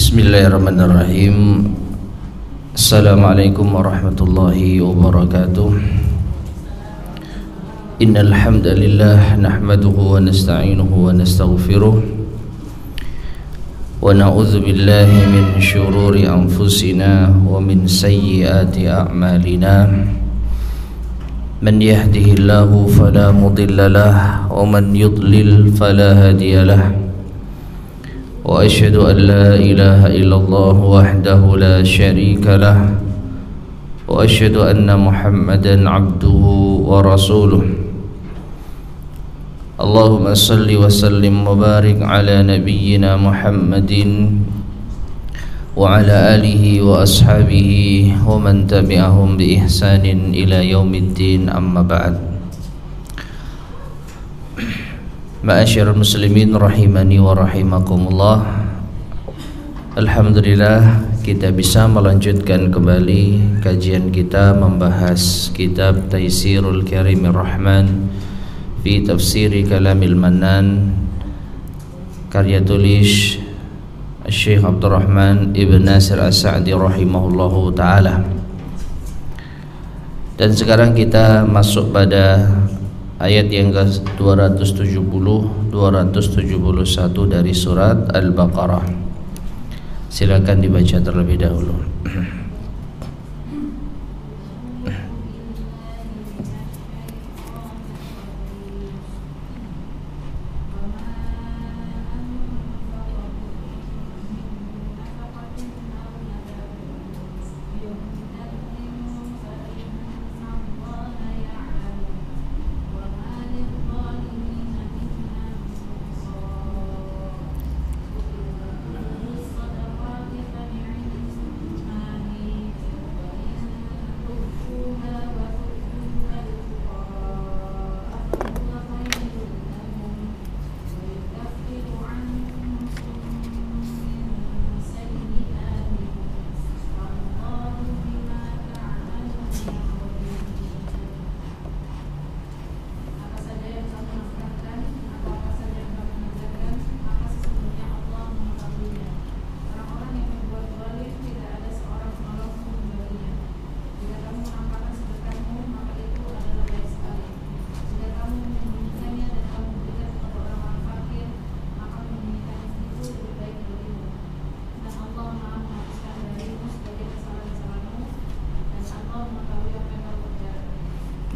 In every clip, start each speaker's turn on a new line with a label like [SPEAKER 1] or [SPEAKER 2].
[SPEAKER 1] Bismillahirrahmanirrahim. Assalamualaikum warahmatullahi wabarakatuh. Innal hamdalillah nahmaduhu wa nasta'inuhu wa nastaghfiruh wa na'udzu billahi min syururi anfusina wa min sayyiati a'malina. Man yahdihillahu fala mudilla lahu wa man yudlil fala hadiya lahu. Wa asyhadu an la ilaha illallah wahdahu la syarika lah wa asyhadu anna Muhammadan abduhu wa rasuluh. Allahumma salli wa sallim wa barik ala nabiyyina Muhammadin wa ala alihi wa ashabihi wa man tabi'ahum bi ihsanin ila yaumiddin, amma ba'd. Ma'asyiral muslimin rahimani wa rahimakumullah. Alhamdulillah kita bisa melanjutkan kembali kajian kita membahas kitab Taisirul Karimir Rahman fi Tafsiri Kalamil Mannan, karya tulis Syekh Abdurrahman Ibn Nasir As-Sa'di rahimahullahu ta'ala. Dan sekarang kita masuk pada ayat yang ke-270, 271 dari surat Al-Baqarah. Silakan dibaca terlebih dahulu.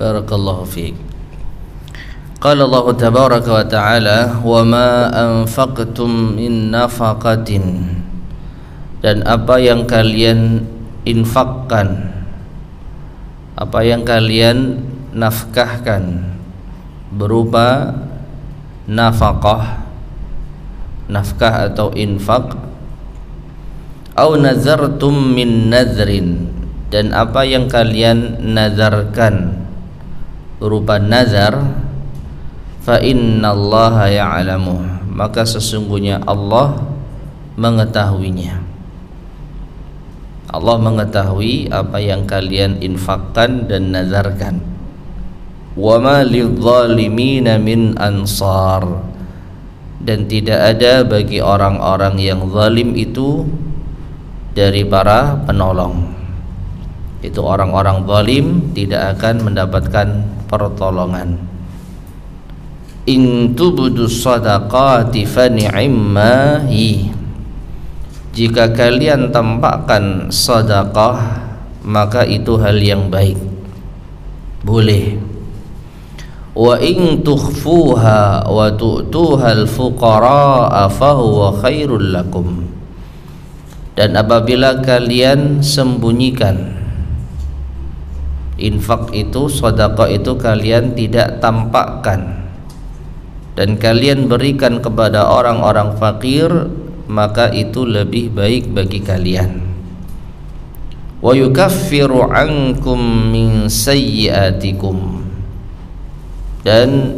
[SPEAKER 1] Barakallahu fiik. Qala Allah tabaraka wa ta'ala, wa ma anfaqtum min nafaqatin, dan apa yang kalian infakkan, apa yang kalian nafkahkan berupa nafaqah, nafkah atau infak, au nazartum min nadrin, dan apa yang kalian nazarkan berupa nazar, fa innallaha ya'lamu, maka sesungguhnya Allah mengetahuinya. Allah mengetahui apa yang kalian infakkan dan nazarkan. Wa ma lidzalimina min ansar, dan tidak ada bagi orang-orang yang zalim itu dari para penolong. Itu orang-orang zalim tidak akan mendapatkan pertolongan. In tubdu sadaqati fa ni'ma hi, jika kalian tampakkan sedekah maka itu hal yang baik, boleh. Wa in tukhfuha wa tu'tuha al-fuqara fa huwa khairul lakum, dan apabila kalian sembunyikan infak itu, sedekah itu kalian tidak tampakkan dan kalian berikan kepada orang-orang fakir, maka itu lebih baik bagi kalian. Wa yukaffiru ankum min sayyiatikum, dan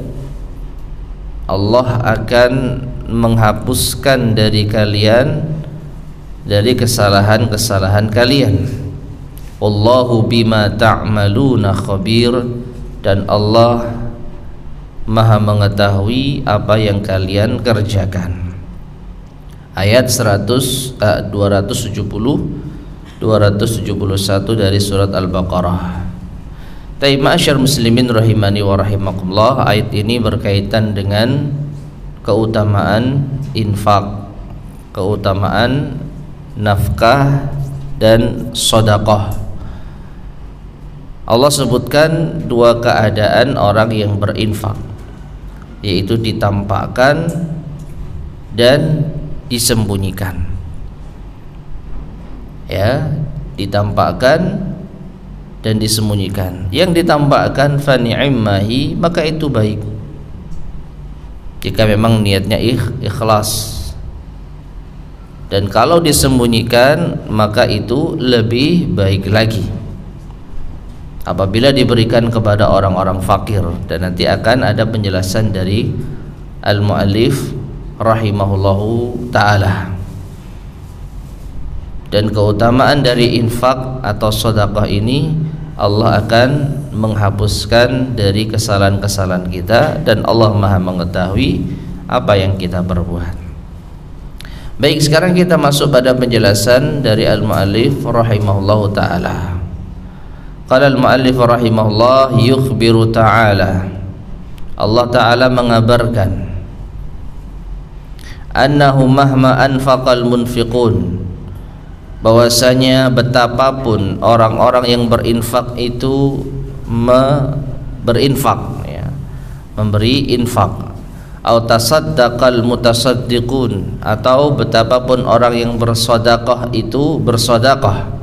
[SPEAKER 1] Allah akan menghapuskan dari kalian dari kesalahan-kesalahan kalian. Wallahu bima ta'maluna khabir, dan Allah Maha mengetahui apa yang kalian kerjakan. ayat 271 dari surat Al-Baqarah. Ma'asyar muslimin rahimani wa rahimakumullah, ayat ini berkaitan dengan keutamaan infak, keutamaan nafkah dan sedekah. Allah sebutkan dua keadaan orang yang berinfak, yaitu ditampakkan dan disembunyikan. Ya, ditampakkan dan disembunyikan. Yang ditampakkan fa ni'mahi, maka itu baik jika memang niatnya ikhlas. Dan kalau disembunyikan maka itu lebih baik lagi apabila diberikan kepada orang-orang fakir. Dan nanti akan ada penjelasan dari al-muallif rahimahullahu ta'ala. Dan keutamaan dari infak atau sedekah ini, Allah akan menghapuskan dari kesalahan-kesalahan kita, dan Allah Maha mengetahui apa yang kita perbuat. Baik, sekarang kita masuk pada penjelasan dari al-muallif rahimahullahu ta'ala. Qala al-muallif rahimahullah, yukhbiru ta'ala, Allah ta'ala mengabarkan, annahu mahma anfaqal munfiqun, bahwasanya betapapun orang-orang yang berinfak itu berinfak, ya, memberi infak, atau tasaddaqal mutasaddiqun, atau betapapun orang yang bersedekah itu bersedekah,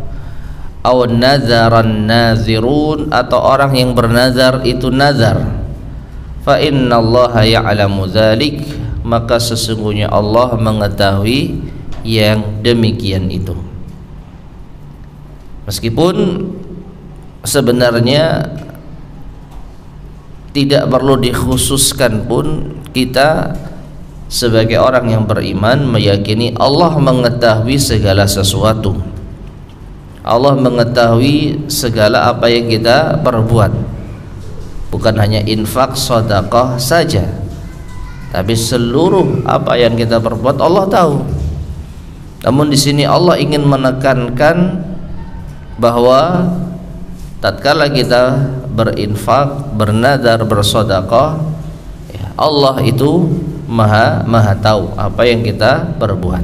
[SPEAKER 1] atau nadzaran nazirun, atau orang yang bernazar itu nazar, fa innallaha ya'lamu dzalik, maka sesungguhnya Allah mengetahui yang demikian itu. Meskipun sebenarnya tidak perlu dikhususkan pun, kita sebagai orang yang beriman meyakini Allah mengetahui segala sesuatu. Allah mengetahui segala apa yang kita perbuat, bukan hanya infak sedekah saja, tapi seluruh apa yang kita perbuat Allah tahu. Namun di sini Allah ingin menekankan bahwa tatkala kita berinfak, bernadar, bersedekah, ya, Allah itu maha tahu apa yang kita perbuat.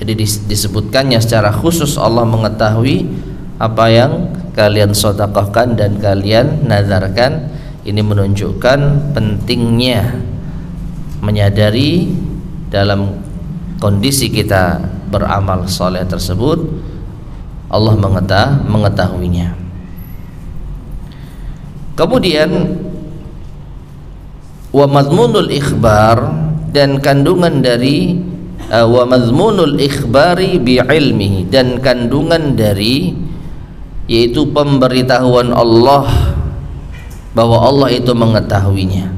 [SPEAKER 1] Jadi disebutkannya secara khusus Allah mengetahui apa yang kalian sedekahkan dan kalian nadarkan. Ini menunjukkan pentingnya menyadari dalam kondisi kita beramal soleh tersebut Allah mengetahuinya. Kemudian wa madmunul ikhbar, dan kandungan dari wa madmunul ikhbari bi ilmihi, dan kandungan dari yaitu pemberitahuan Allah bahwa Allah itu mengetahuinya.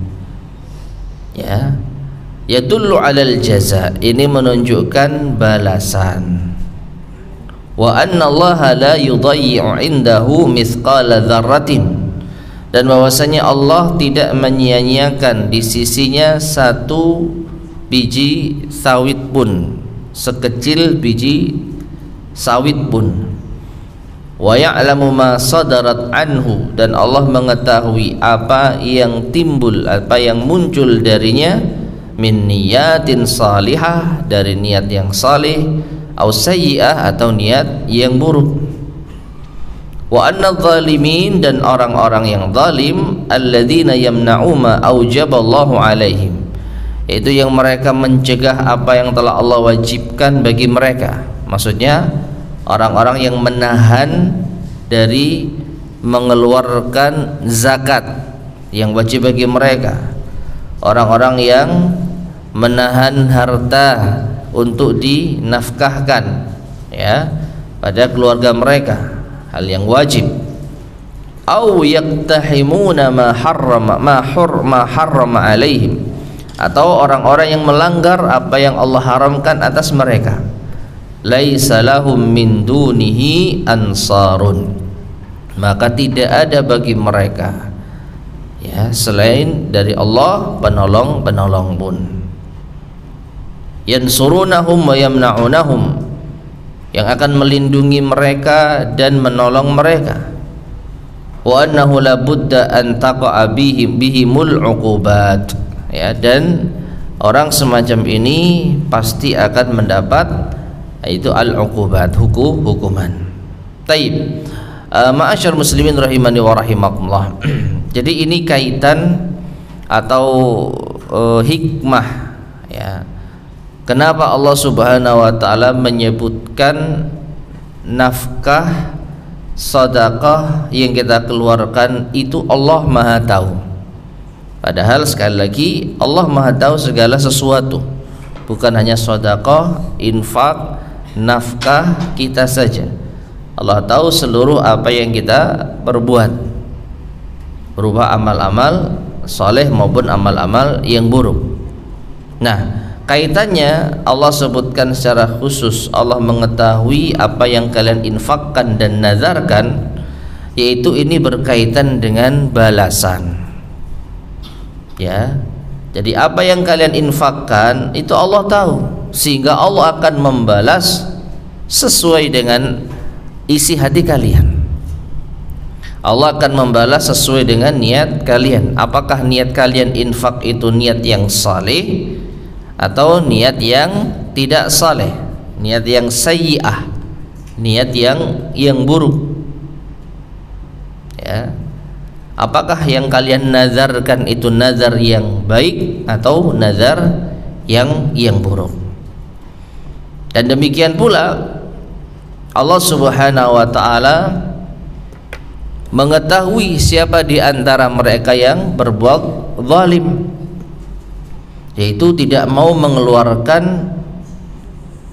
[SPEAKER 1] Ya, yadullu alal jaza, ini menunjukkan balasan. Wa anna Allah la yudayyi'u indahu mithqala dzarratin, dan bahwasanya Allah tidak menyia-nyiakan di sisinya satu biji sawit pun, sekecil biji sawit pun. Wa ya'lamu ma sadarat anhu, dan Allah mengetahui apa yang timbul, apa yang muncul darinya, min niyatin salihah, dari niat yang saleh, au sayyi'ah, atau niat yang buruk. Wa anna dzalimin, dan orang-orang yang zalim, alladzina yamna'u ma aujaballahu alaihim, yaitu yang mereka mencegah apa yang telah Allah wajibkan bagi mereka. Maksudnya orang-orang yang menahan dari mengeluarkan zakat yang wajib bagi mereka, orang-orang yang menahan harta untuk dinafkahkan, ya, pada keluarga mereka, hal yang wajib. Au yaktahimuna ma harrama alaihim, atau orang-orang yang melanggar apa yang Allah haramkan atas mereka. Laisa lahum min dunihi ansarun, maka tidak ada bagi mereka, ya, selain dari Allah penolong-penolong pun. yansurunahum wa yamna'unahum, yang akan melindungi mereka dan menolong mereka. Wa annahu la budda an taqa'a bihimul 'uqubat, ya, dan orang semacam ini pasti akan mendapat itu al-'uqubat, hukuman. Taib. Ma'asyar muslimin rahimani wa rahimakumullah. Jadi ini kaitan atau hikmah, ya, kenapa Allah Subhanahu wa taala menyebutkan nafkah sedekah yang kita keluarkan itu Allah Maha tahu. Padahal sekali lagi Allah Maha tahu segala sesuatu, bukan hanya sedekah, infak, nafkah kita saja. Allah tahu seluruh apa yang kita perbuat, berupa amal-amal soleh maupun amal-amal yang buruk. Nah, kaitannya Allah sebutkan secara khusus, Allah mengetahui apa yang kalian infakkan dan nazarkan, yaitu ini berkaitan dengan balasan, ya. Jadi apa yang kalian infakkan itu Allah tahu, sehingga Allah akan membalas sesuai dengan isi hati kalian. Allah akan membalas sesuai dengan niat kalian. Apakah niat kalian infak itu niat yang saleh atau niat yang tidak saleh, niat yang sayyi'ah, niat yang buruk, ya. Apakah yang kalian nazarkan itu nazar yang baik atau nazar yang buruk? Dan demikian pula Allah Subhanahu wa taala mengetahui siapa di antara mereka yang berbuat zalim, yaitu tidak mau mengeluarkan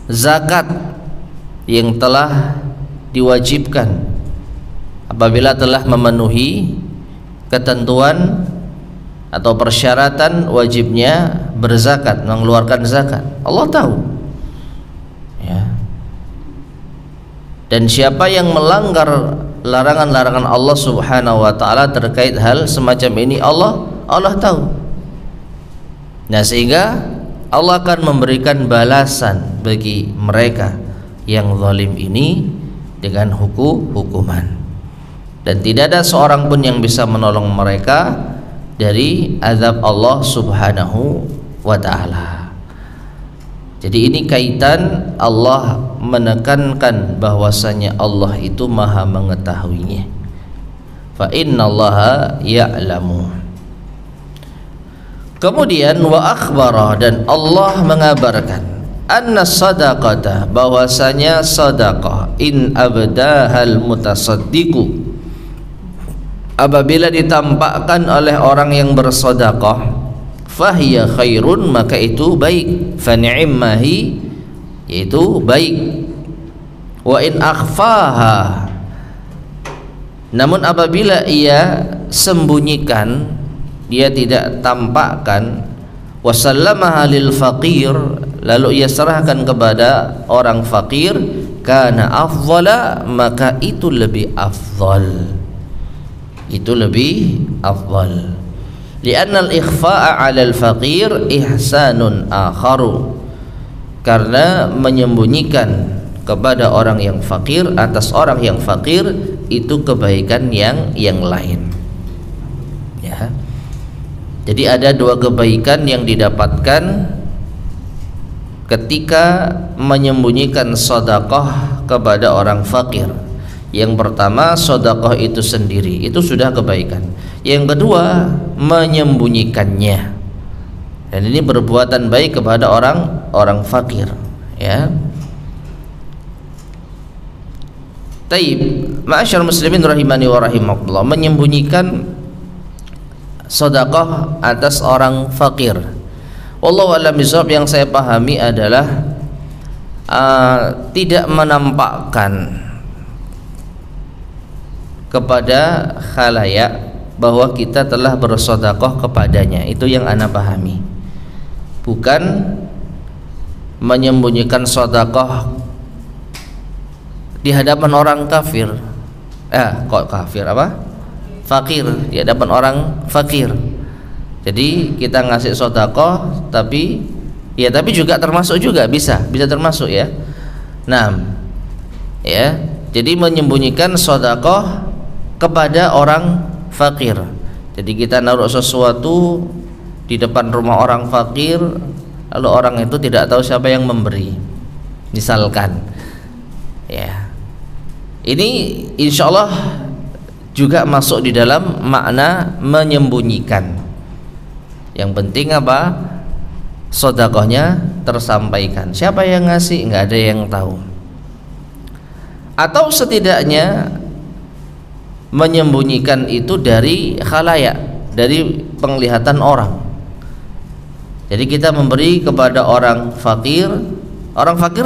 [SPEAKER 1] zakat yang telah diwajibkan apabila telah memenuhi ketentuan atau persyaratan wajibnya berzakat, mengeluarkan zakat. Allah tahu, ya. Dan siapa yang melanggar larangan-larangan Allah Subhanahu wa taala terkait hal semacam ini, Allah tahu. Nah, sehingga Allah akan memberikan balasan bagi mereka yang zalim ini dengan hukuman, dan tidak ada seorang pun yang bisa menolong mereka dari azab Allah Subhanahu wa taala. Jadi ini kaitan Allah menekankan bahwasanya Allah itu Maha mengetahuinya. Fa innallaha ya'lamu. Kemudian wa akhbara, dan Allah mengabarkan anna sadaqata, bahwasanya sedekah in abdahal mutasaddiqu, apabila ditampakkan oleh orang yang bersedekah, fahiya khairun, maka itu baik, fa ni'mahi, yaitu baik. Wa in akhfaha, namun apabila ia sembunyikan, dia tidak tampakkan, wasallamaha lil faqir, lalu ia serahkan kepada orang fakir, kana afdhala, maka itu lebih afdal, itu lebih afdal. Li'anna al-ikhfa'a 'ala al-faqir ihsanun akharu, karena menyembunyikan kepada orang yang fakir atas orang yang fakir itu kebaikan yang lain, ya. Jadi ada dua kebaikan yang didapatkan ketika menyembunyikan sedekah kepada orang fakir. Yang pertama, sedekah itu sendiri, itu sudah kebaikan. Yang kedua, menyembunyikannya, dan ini perbuatan baik kepada orang fakir, ya. Taib, ma'asyar muslimin rahimani wa rahimakumullah, menyembunyikan sedekah atas orang fakir. Wallahu a'lam bishawab, yang saya pahami adalah tidak menampakkan kepada khalayak bahwa kita telah bersedekah kepadanya. Itu yang ana pahami, bukan menyembunyikan sedekah di hadapan orang kafir. Kok kafir, apa? Fakir, di hadapan orang fakir. Jadi kita ngasih sedekah tapi Ya, tapi juga termasuk juga bisa termasuk ya. Nah, ya, jadi menyembunyikan sedekah kepada orang fakir. Jadi kita naruh sesuatu di depan rumah orang fakir, lalu orang itu tidak tahu siapa yang memberi. Misalkan, ya, ini insya Allah juga masuk di dalam makna menyembunyikan. Yang penting apa? Sedekahnya tersampaikan. Siapa yang ngasih nggak ada yang tahu. Atau setidaknya menyembunyikan itu dari khalayak, dari penglihatan orang. Jadi kita memberi kepada orang fakir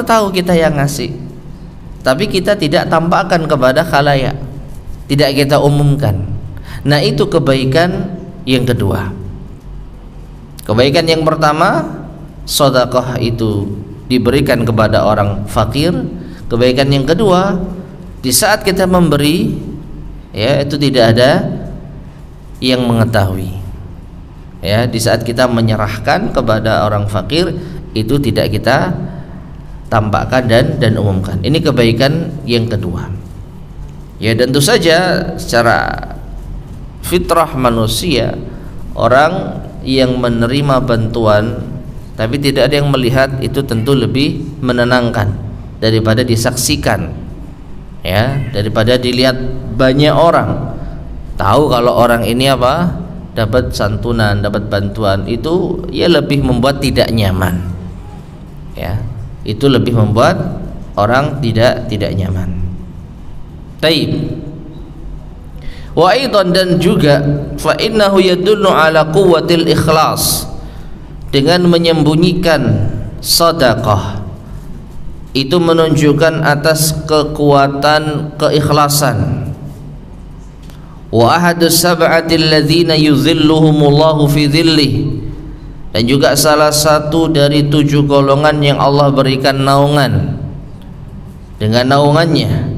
[SPEAKER 1] tahu kita yang ngasih, tapi kita tidak tampakkan kepada khalayak, tidak kita umumkan. Nah, itu kebaikan yang kedua. Kebaikan yang pertama, sedekah itu diberikan kepada orang fakir. Kebaikan yang kedua, di saat kita memberi, ya, itu tidak ada yang mengetahui. Ya, di saat kita menyerahkan kepada orang fakir, itu tidak kita tampakkan dan umumkan. Ini kebaikan yang kedua. Ya, tentu saja secara fitrah manusia, orang yang menerima bantuan tapi tidak ada yang melihat, itu tentu lebih menenangkan daripada disaksikan, ya, daripada dilihat banyak orang. Tahu kalau orang ini apa, dapat santunan, dapat bantuan, itu ya lebih membuat tidak nyaman, ya, itu lebih membuat orang tidak nyaman. Taib. Wa aidan, dan juga fa innahu yadullu ala quwwatil ikhlas, dengan menyembunyikan sedekah itu menunjukkan atas kekuatan keikhlasan. Wa ahadus sab'atil ladzina yuzilluhumullahu fi dhillih, dan juga salah satu dari 7 golongan yang Allah berikan naungan dengan naungannya.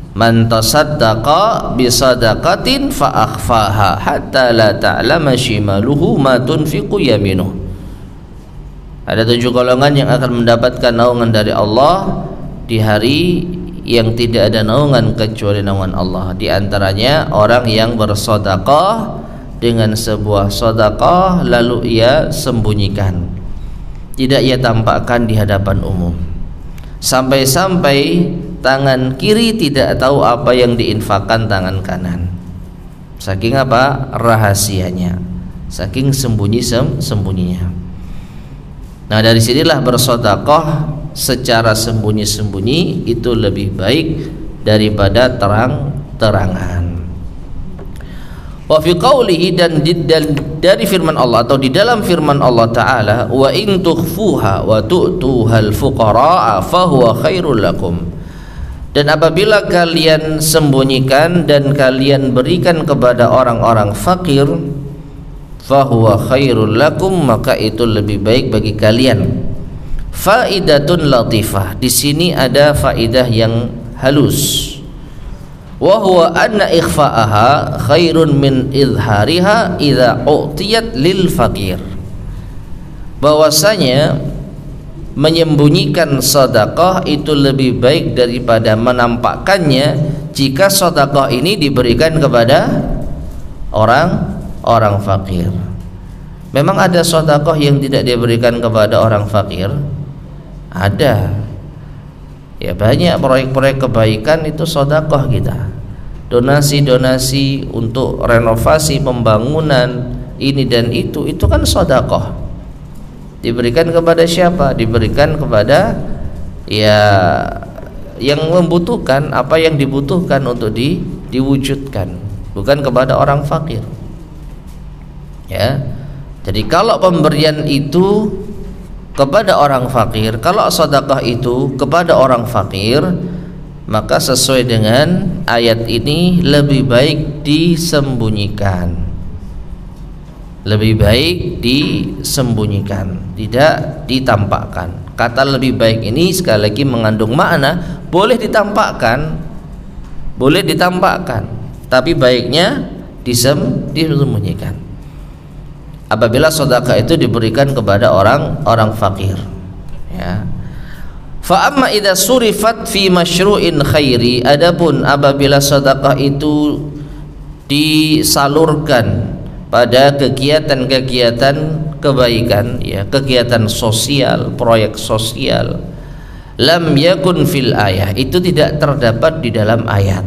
[SPEAKER 1] Man tasaddaqa bisadaqatin fa akhfaha hatta la ta'lama shimaluhu ma tunfiqu yaminuh. Ada 7 golongan yang akan mendapatkan naungan dari Allah di hari yang tidak ada naungan kecuali naungan Allah. Di antaranya orang yang bersedekah dengan sebuah sedekah lalu ia sembunyikan, tidak ia tampakkan di hadapan umum, sampai-sampai tangan kiri tidak tahu apa yang diinfakkan tangan kanan. Saking apa? Rahasianya, saking sembunyinya. Nah, dari sinilah bersedekah secara sembunyi-sembunyi itu lebih baik daripada terang-terangan. Wa fi qawlihi, dan dari firman Allah atau di dalam firman Allah Ta'ala, wa in tukhfuha wa tu'tuhal fuqara'a fahuwa khairul lakum, dan apabila kalian sembunyikan dan kalian berikan kepada orang-orang fakir, fahuwa khairul lakum, maka itu lebih baik bagi kalian. Faidatun latifah, di sini ada faidah yang halus. Wa huwa anna ikhfa'aha khairun min izhariha idza u'tiyat lil fakir. Bahwasanya menyembunyikan sedekah itu lebih baik daripada menampakkannya jika sedekah ini diberikan kepada orang fakir. Memang ada sedekah yang tidak diberikan kepada orang fakir? Ada. Ya, banyak proyek-proyek kebaikan itu sedekah kita. Donasi-donasi untuk renovasi pembangunan ini dan itu kan sedekah. Diberikan kepada siapa? Diberikan kepada ya yang membutuhkan, apa yang dibutuhkan untuk diwujudkan, bukan kepada orang fakir. Ya. Jadi kalau pemberian itu kepada orang fakir, kalau sedekah itu kepada orang fakir, maka sesuai dengan ayat ini lebih baik disembunyikan. Lebih baik disembunyikan, tidak ditampakkan. Kata lebih baik ini sekali lagi mengandung makna boleh ditampakkan, tapi baiknya disembunyikan. apabila sedekah itu diberikan kepada orang fakir, ya. Fa amma idza surifat fi masyru'in khairi, adapun apabila sedekah itu disalurkan pada kegiatan-kegiatan kebaikan, ya, kegiatan sosial, proyek sosial, lam yakun fil ayah, itu tidak terdapat di dalam ayat.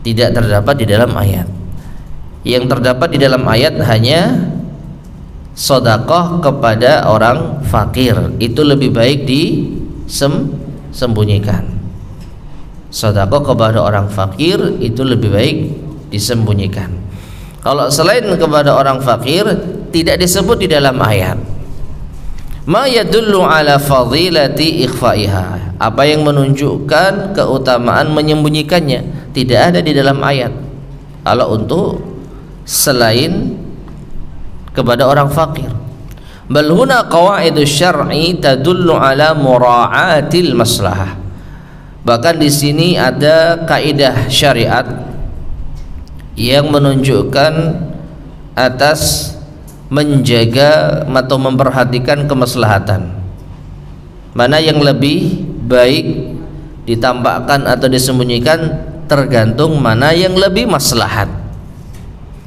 [SPEAKER 1] Tidak terdapat di dalam ayat. Yang terdapat di dalam ayat hanya sedekah kepada orang fakir, itu lebih baik disembunyikan. Sedekah kepada orang fakir itu lebih baik disembunyikan. Kalau selain kepada orang fakir tidak disebut di dalam ayat. Ma yadullu ala fadilati ikhfaiha, apa yang menunjukkan keutamaan menyembunyikannya, tidak ada di dalam ayat. Kalau untuk selain kepada orang fakir, bal huna qawaidus syar'i tadullu ala mura'atil maslahah. Bahkan di sini ada kaidah syariat yang menunjukkan atas menjaga atau memperhatikan kemaslahatan. Mana yang lebih baik ditampakkan atau disembunyikan tergantung mana yang lebih maslahat.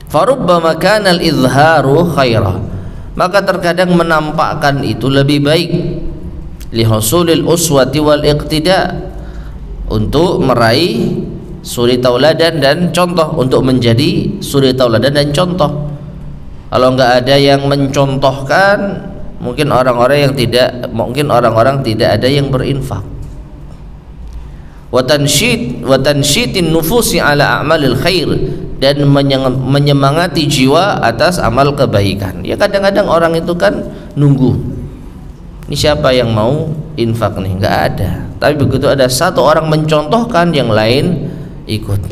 [SPEAKER 1] Farubbama kana al-izharu khaira, maka terkadang menampakkan itu lebih baik, li husulil uswati wal iqtida, untuk meraih suri tauladan dan contoh, untuk menjadi suri tauladan dan contoh. Kalau enggak ada yang mencontohkan, mungkin orang-orang tidak ada yang berinfak. Wa tansyitin nufusi ala a'malil khair, dan menyemangati jiwa atas amal kebaikan. Ya, kadang-kadang orang itu kan nunggu, ini siapa yang mau infak nih, nggak ada. Tapi begitu ada satu orang mencontohkan, yang lain ikut.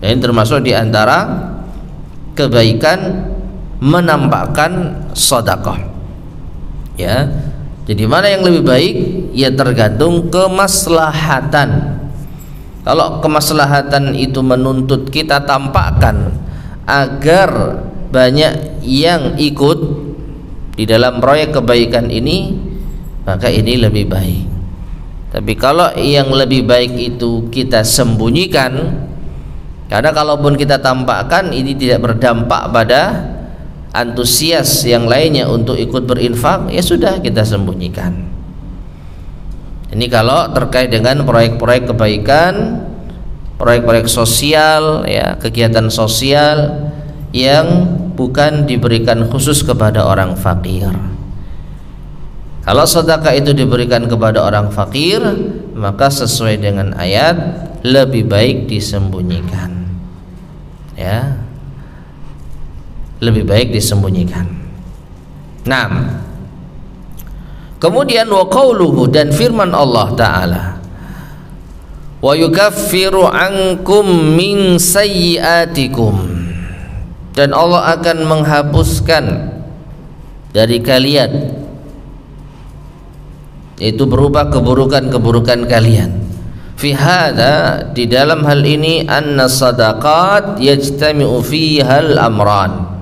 [SPEAKER 1] Dan termasuk di antara kebaikan menampakkan sedekah, ya. Jadi mana yang lebih baik, ya tergantung kemaslahatan. Kalau kemaslahatan itu menuntut kita tampakkan agar banyak yang ikut di dalam proyek kebaikan ini, maka ini lebih baik. Tapi kalau yang lebih baik itu kita sembunyikan, karena kalaupun kita tampakkan ini tidak berdampak pada antusias yang lainnya untuk ikut berinfak, ya sudah, kita sembunyikan. Ini kalau terkait dengan proyek-proyek kebaikan, proyek-proyek sosial, ya, kegiatan sosial yang bukan diberikan khusus kepada orang fakir. Kalau sedekah itu diberikan kepada orang fakir, maka sesuai dengan ayat lebih baik disembunyikan, ya, lebih baik disembunyikan. Nah, kemudian wa qauluhu, dan firman Allah Ta'ala, wa yukaffiru ankum min sayyiatikum, dan Allah akan menghapuskan dari kalian, itu berupa keburukan-keburukan kalian. Fi hadza, di dalam hal ini, anna sadaqat yajtami'u fihal amran,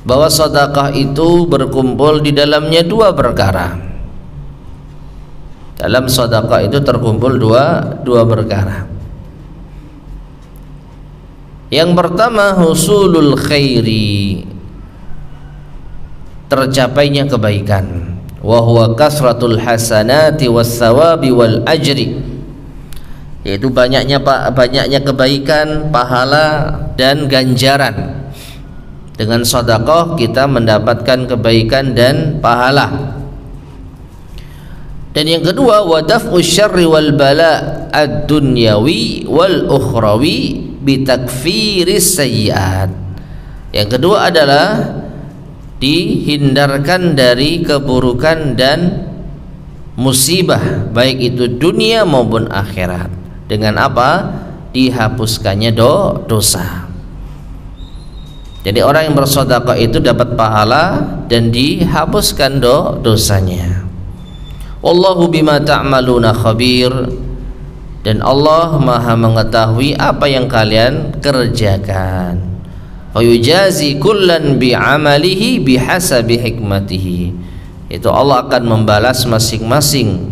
[SPEAKER 1] bahwa sedekah itu berkumpul di dalamnya dua perkara. Dalam sedekah itu terkumpul dua perkara. Yang pertama, husulul khairi, tercapainya kebaikan, wa huwa kasratul hasanati was sawabi wal ajri, yaitu banyaknya kebaikan, pahala dan ganjaran. Dengan sedekah kita mendapatkan kebaikan dan pahala. Dan yang kedua, wa daf'u syarri wal bala ad-dunyawi wal ukhrawi bi takfiris sayyi'at. Yang kedua adalah dihindarkan dari keburukan dan musibah, baik itu dunia maupun akhirat. Dengan apa? Dihapuskannya dosa. Jadi orang yang bersedekah itu dapat pahala dan dihapuskan dosanya. Wallahu bima ta'maluna khabir, dan Allah Maha mengetahui apa yang kalian kerjakan. Wa yujazi kullan bi'amalihi bihasabi hikmatihi. Itu Allah akan membalas masing-masing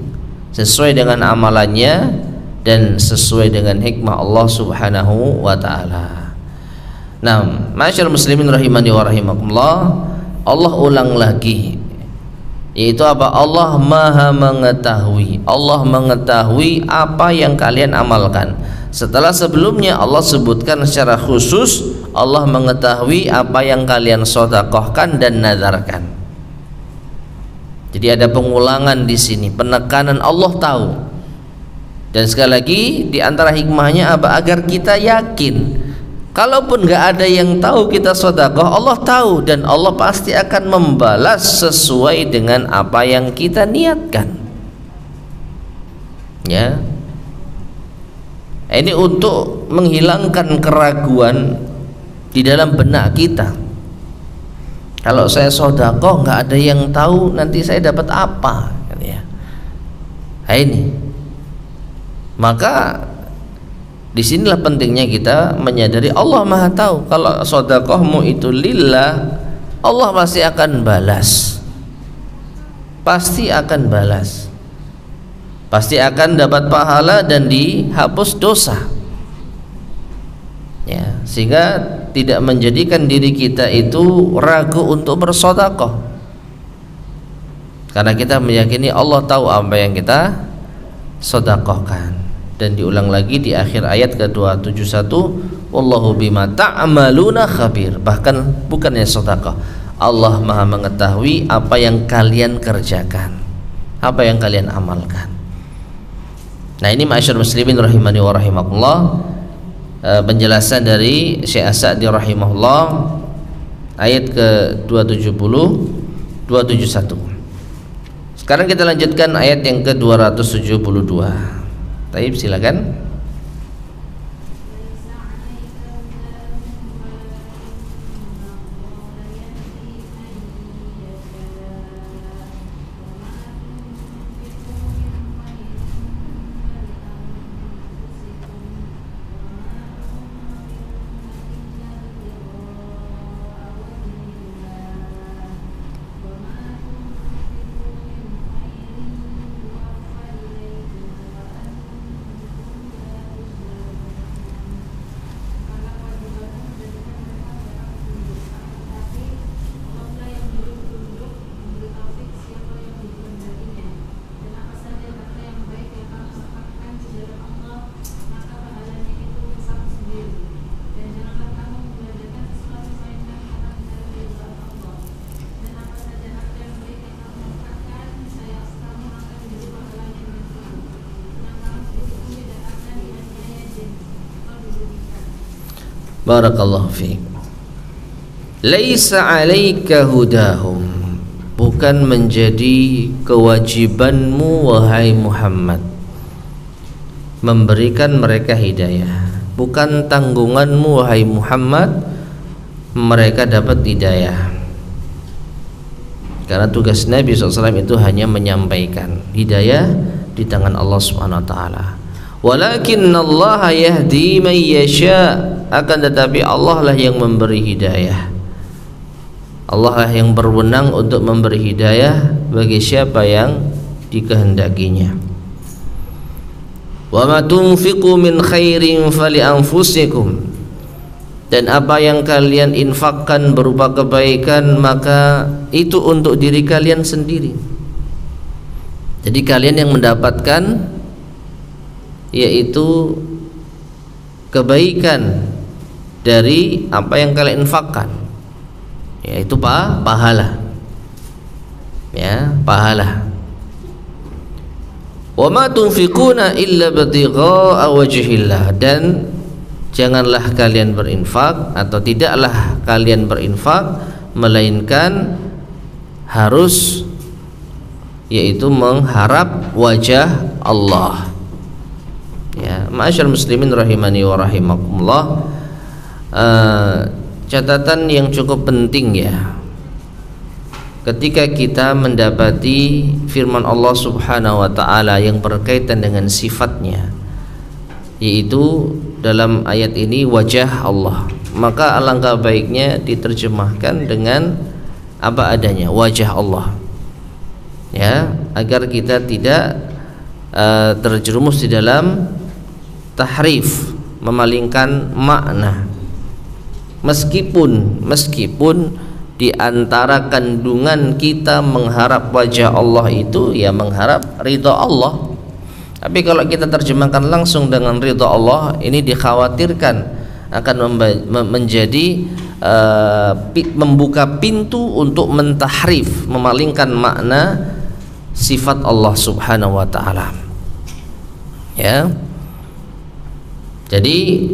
[SPEAKER 1] sesuai dengan amalannya dan sesuai dengan hikmah Allah Subhanahu wa taala. Nah, masyaallah muslimin rahimani wa rahimakumullah, Allah ulang lagi, yaitu apa? Allah Maha mengetahui. Allah mengetahui apa yang kalian amalkan. Setelah sebelumnya Allah sebutkan secara khusus, Allah mengetahui apa yang kalian sedekahkan dan nadarkan. Jadi ada pengulangan di sini, penekanan Allah tahu. Dan sekali lagi di antara hikmahnya apa? Agar kita yakin, kalaupun nggak ada yang tahu kita sedekah, Allah tahu dan Allah pasti akan membalas sesuai dengan apa yang kita niatkan. Ya. Ini untuk menghilangkan keraguan di dalam benak kita. Kalau saya sedekah nggak ada yang tahu, nanti saya dapat apa? Ya. Nah, ini. Maka disinilah pentingnya kita menyadari Allah Maha tahu. Kalau sedekahmu itu lillah, Allah pasti akan balas. Pasti akan balas. Pasti akan dapat pahala dan dihapus dosa. Ya, sehingga tidak menjadikan diri kita itu ragu untuk bersedekah. Karena kita meyakini Allah tahu apa yang kita sedekahkan. Dan diulang lagi di akhir ayat ke-271, wallahu bima ta'maluna khabir. Bahkan bukannya sedekah, Allah Maha mengetahui apa yang kalian kerjakan, apa yang kalian amalkan. Nah, ini ma'asyar muslimin rahimani wa rahimakumullah, penjelasan dari Syekh As-Sa'di rahimahullah, ayat ke-270 271. Sekarang kita lanjutkan ayat yang ke-272. Taib, silakan. Barakallahu fiik. Laisa 'alaika hudahum, bukan menjadi kewajibanmu wahai Muhammad memberikan mereka hidayah. Bukan tanggunganmu wahai Muhammad mereka dapat hidayah. Karena tugas Nabi SAW itu hanya menyampaikan. Hidayah di tangan Allah Subhanahu wa taala. Walakinnallaha yahdi man yasha, akan tetapi Allah lah yang memberi hidayah. Allah lah yang berwenang untuk memberi hidayah bagi siapa yang dikehendakinya. Wa ma tunfiqu min khairin fali anfusikum, dan apa yang kalian infakkan berupa kebaikan maka itu untuk diri kalian sendiri. Jadi kalian yang mendapatkan yaitu kebaikan dari apa yang kalian infakkan, yaitu pahala. Ya, pahala. Wa ma tunfiquna illa ibtigha'a wajhillah, dan janganlah kalian berinfak atau tidaklah kalian berinfak melainkan harus yaitu mengharap wajah Allah. Ya, ma'asyar muslimin rahimani wa rahimakumullah, catatan yang cukup penting ya, ketika kita mendapati firman Allah Subhanahu wa taala yang berkaitan dengan sifatnya, yaitu dalam ayat ini wajah Allah. Maka alangkah baiknya diterjemahkan dengan apa adanya, wajah Allah, ya, agar kita tidak terjerumus di dalam tahrif, memalingkan makna. Meskipun di antara kandungan kita mengharap wajah Allah itu ya mengharap ridha Allah, tapi kalau kita terjemahkan langsung dengan ridha Allah, ini dikhawatirkan akan menjadi membuka pintu untuk mentahrif, memalingkan makna sifat Allah Subhanahu wa taala. Ya. Jadi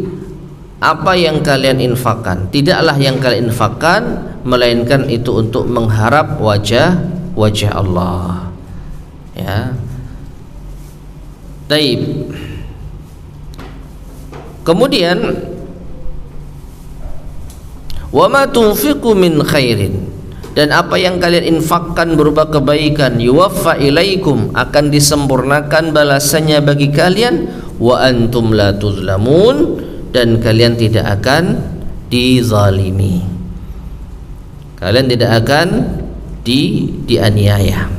[SPEAKER 1] apa yang kalian infakkan, tidaklah yang kalian infakkan melainkan itu untuk mengharap wajah Allah. Ya. Taib. Kemudian wa ma tunfiqu min khairin, dan apa yang kalian infakkan berupa kebaikan, yuwaffa ilaikum, akan disempurnakan balasannya bagi kalian, wa antum la tuzlamun, dan kalian tidak akan dizalimi, kalian tidak akan dianiaya.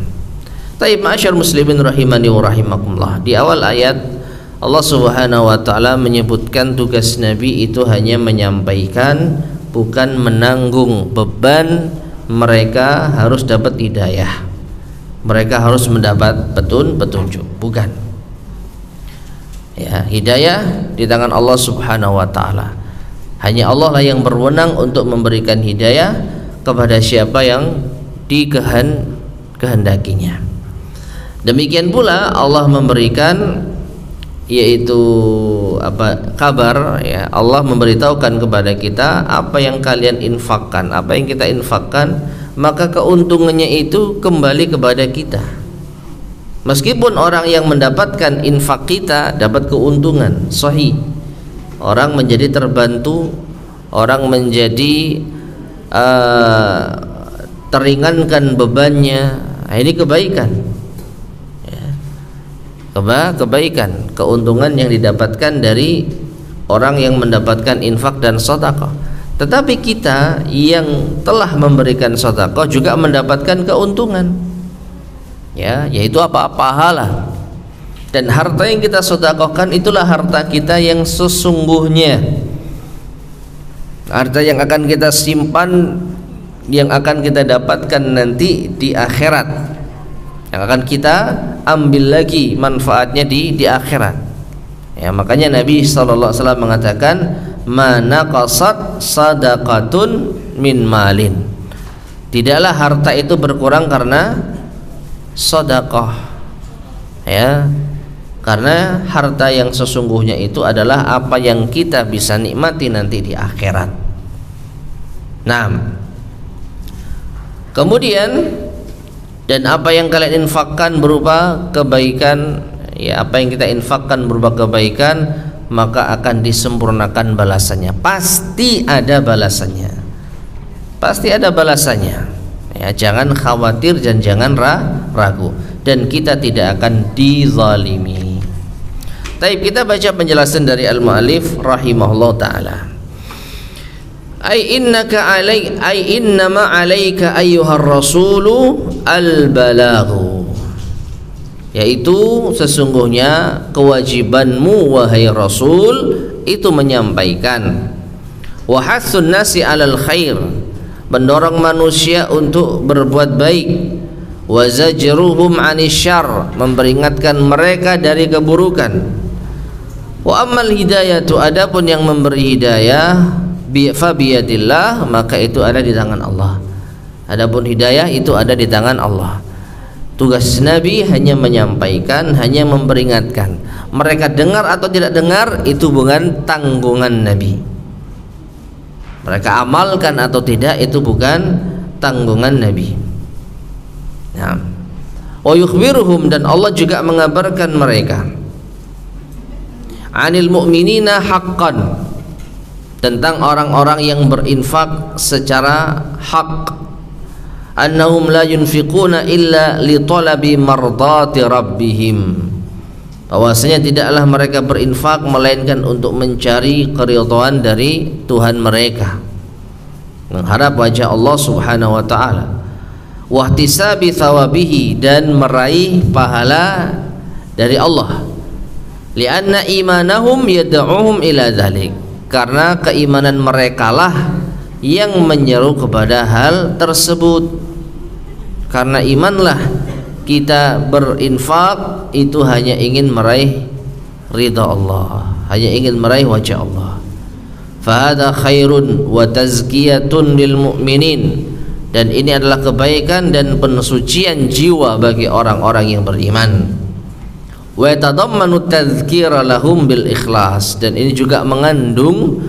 [SPEAKER 1] Taib, ma'asyar muslimin rahimani wa rahimakumullah. Di awal ayat Allah Subhanahu wa taala menyebutkan tugas Nabi itu hanya menyampaikan, bukan menanggung beban mereka harus dapat hidayah, mereka harus mendapat petunjuk, bukan. Ya, hidayah di tangan Allah Subhanahu wa taala. Hanya Allah lah yang berwenang untuk memberikan hidayah kepada siapa yang dikehendakinya. Demikian pula Allah memberikan, yaitu kabar, ya, Allah memberitahukan kepada kita apa yang kalian infakkan, apa yang kita infakkan, maka keuntungannya itu kembali kepada kita. Meskipun orang yang mendapatkan infak kita dapat keuntungan sahih, orang menjadi terbantu, orang menjadi teringankan bebannya, ini kebaikan, ya. Kebaikan, keuntungan yang didapatkan dari orang yang mendapatkan infak dan sedekah. Tetapi kita yang telah memberikan sedekah juga mendapatkan keuntungan, ya, yaitu pahala. Dan harta yang kita sedekahkan itulah harta kita yang sesungguhnya, harta yang akan kita simpan, yang akan kita dapatkan nanti di akhirat, yang akan kita ambil lagi manfaatnya di akhirat. Ya, makanya Nabi sallallahu alaihi wasallam mengatakan, "Manaqasat sadaqatun min malin." Tidaklah harta itu berkurang karena sedekah. Ya. Karena harta yang sesungguhnya itu adalah apa yang kita bisa nikmati nanti di akhirat. Nah, kemudian, dan apa yang kalian infakkan berupa kebaikan, ya, apa yang kita infakkan berupa kebaikan, maka akan disempurnakan balasannya. Pasti ada balasannya. Pasti ada balasannya. Ya, jangan khawatir dan jangan ragu, dan kita tidak akan dizalimi. Taib, kita baca penjelasan dari al-mu'allif rahimahullah ta'ala. Innama alaika ayyuhar rasulu al-balaghu, yaitu sesungguhnya kewajibanmu wahai rasul itu menyampaikan. Wa hassun nasi 'alal khair, mendorong manusia untuk berbuat baik. Wa zajruhum 'anil syarr, memperingatkan mereka dari keburukan. Wa ammal hidayatu, adapun yang memberi hidayah, fa biyadillah, maka itu ada di tangan Allah. Adapun hidayah itu ada di tangan Allah. Tugas Nabi hanya menyampaikan, hanya memperingatkan. Mereka dengar atau tidak dengar itu bukan tanggungan Nabi. Mereka amalkan atau tidak itu bukan tanggungan Nabi. Nah, wa yukhbiruhum, dan Allah juga mengabarkan mereka, anil mu'minina haqqan, tentang orang-orang yang berinfak secara hak. Annahum la yunfiquna illa li talabi mardati rabbihim, bahwasanya tidaklah mereka berinfak melainkan untuk mencari keridhaan dari Tuhan mereka, mengharap wajah Allah Subhanahu wa taala, wahtisabi thawabihi, dan meraih pahala dari Allah, lianna imanahum yad'uhum ila dzalik, karena keimanan merekalah yang menyeru kepada hal tersebut. Karena imanlah kita berinfak itu hanya ingin meraih ridha Allah, hanya ingin meraih wajah Allah. Fahada khairun wa tazkiyatun lil mu'minin, dan ini adalah kebaikan dan pensucian jiwa bagi orang-orang yang beriman. Wa yatadammanu tadhkira lahum bil ikhlas, dan ini juga mengandung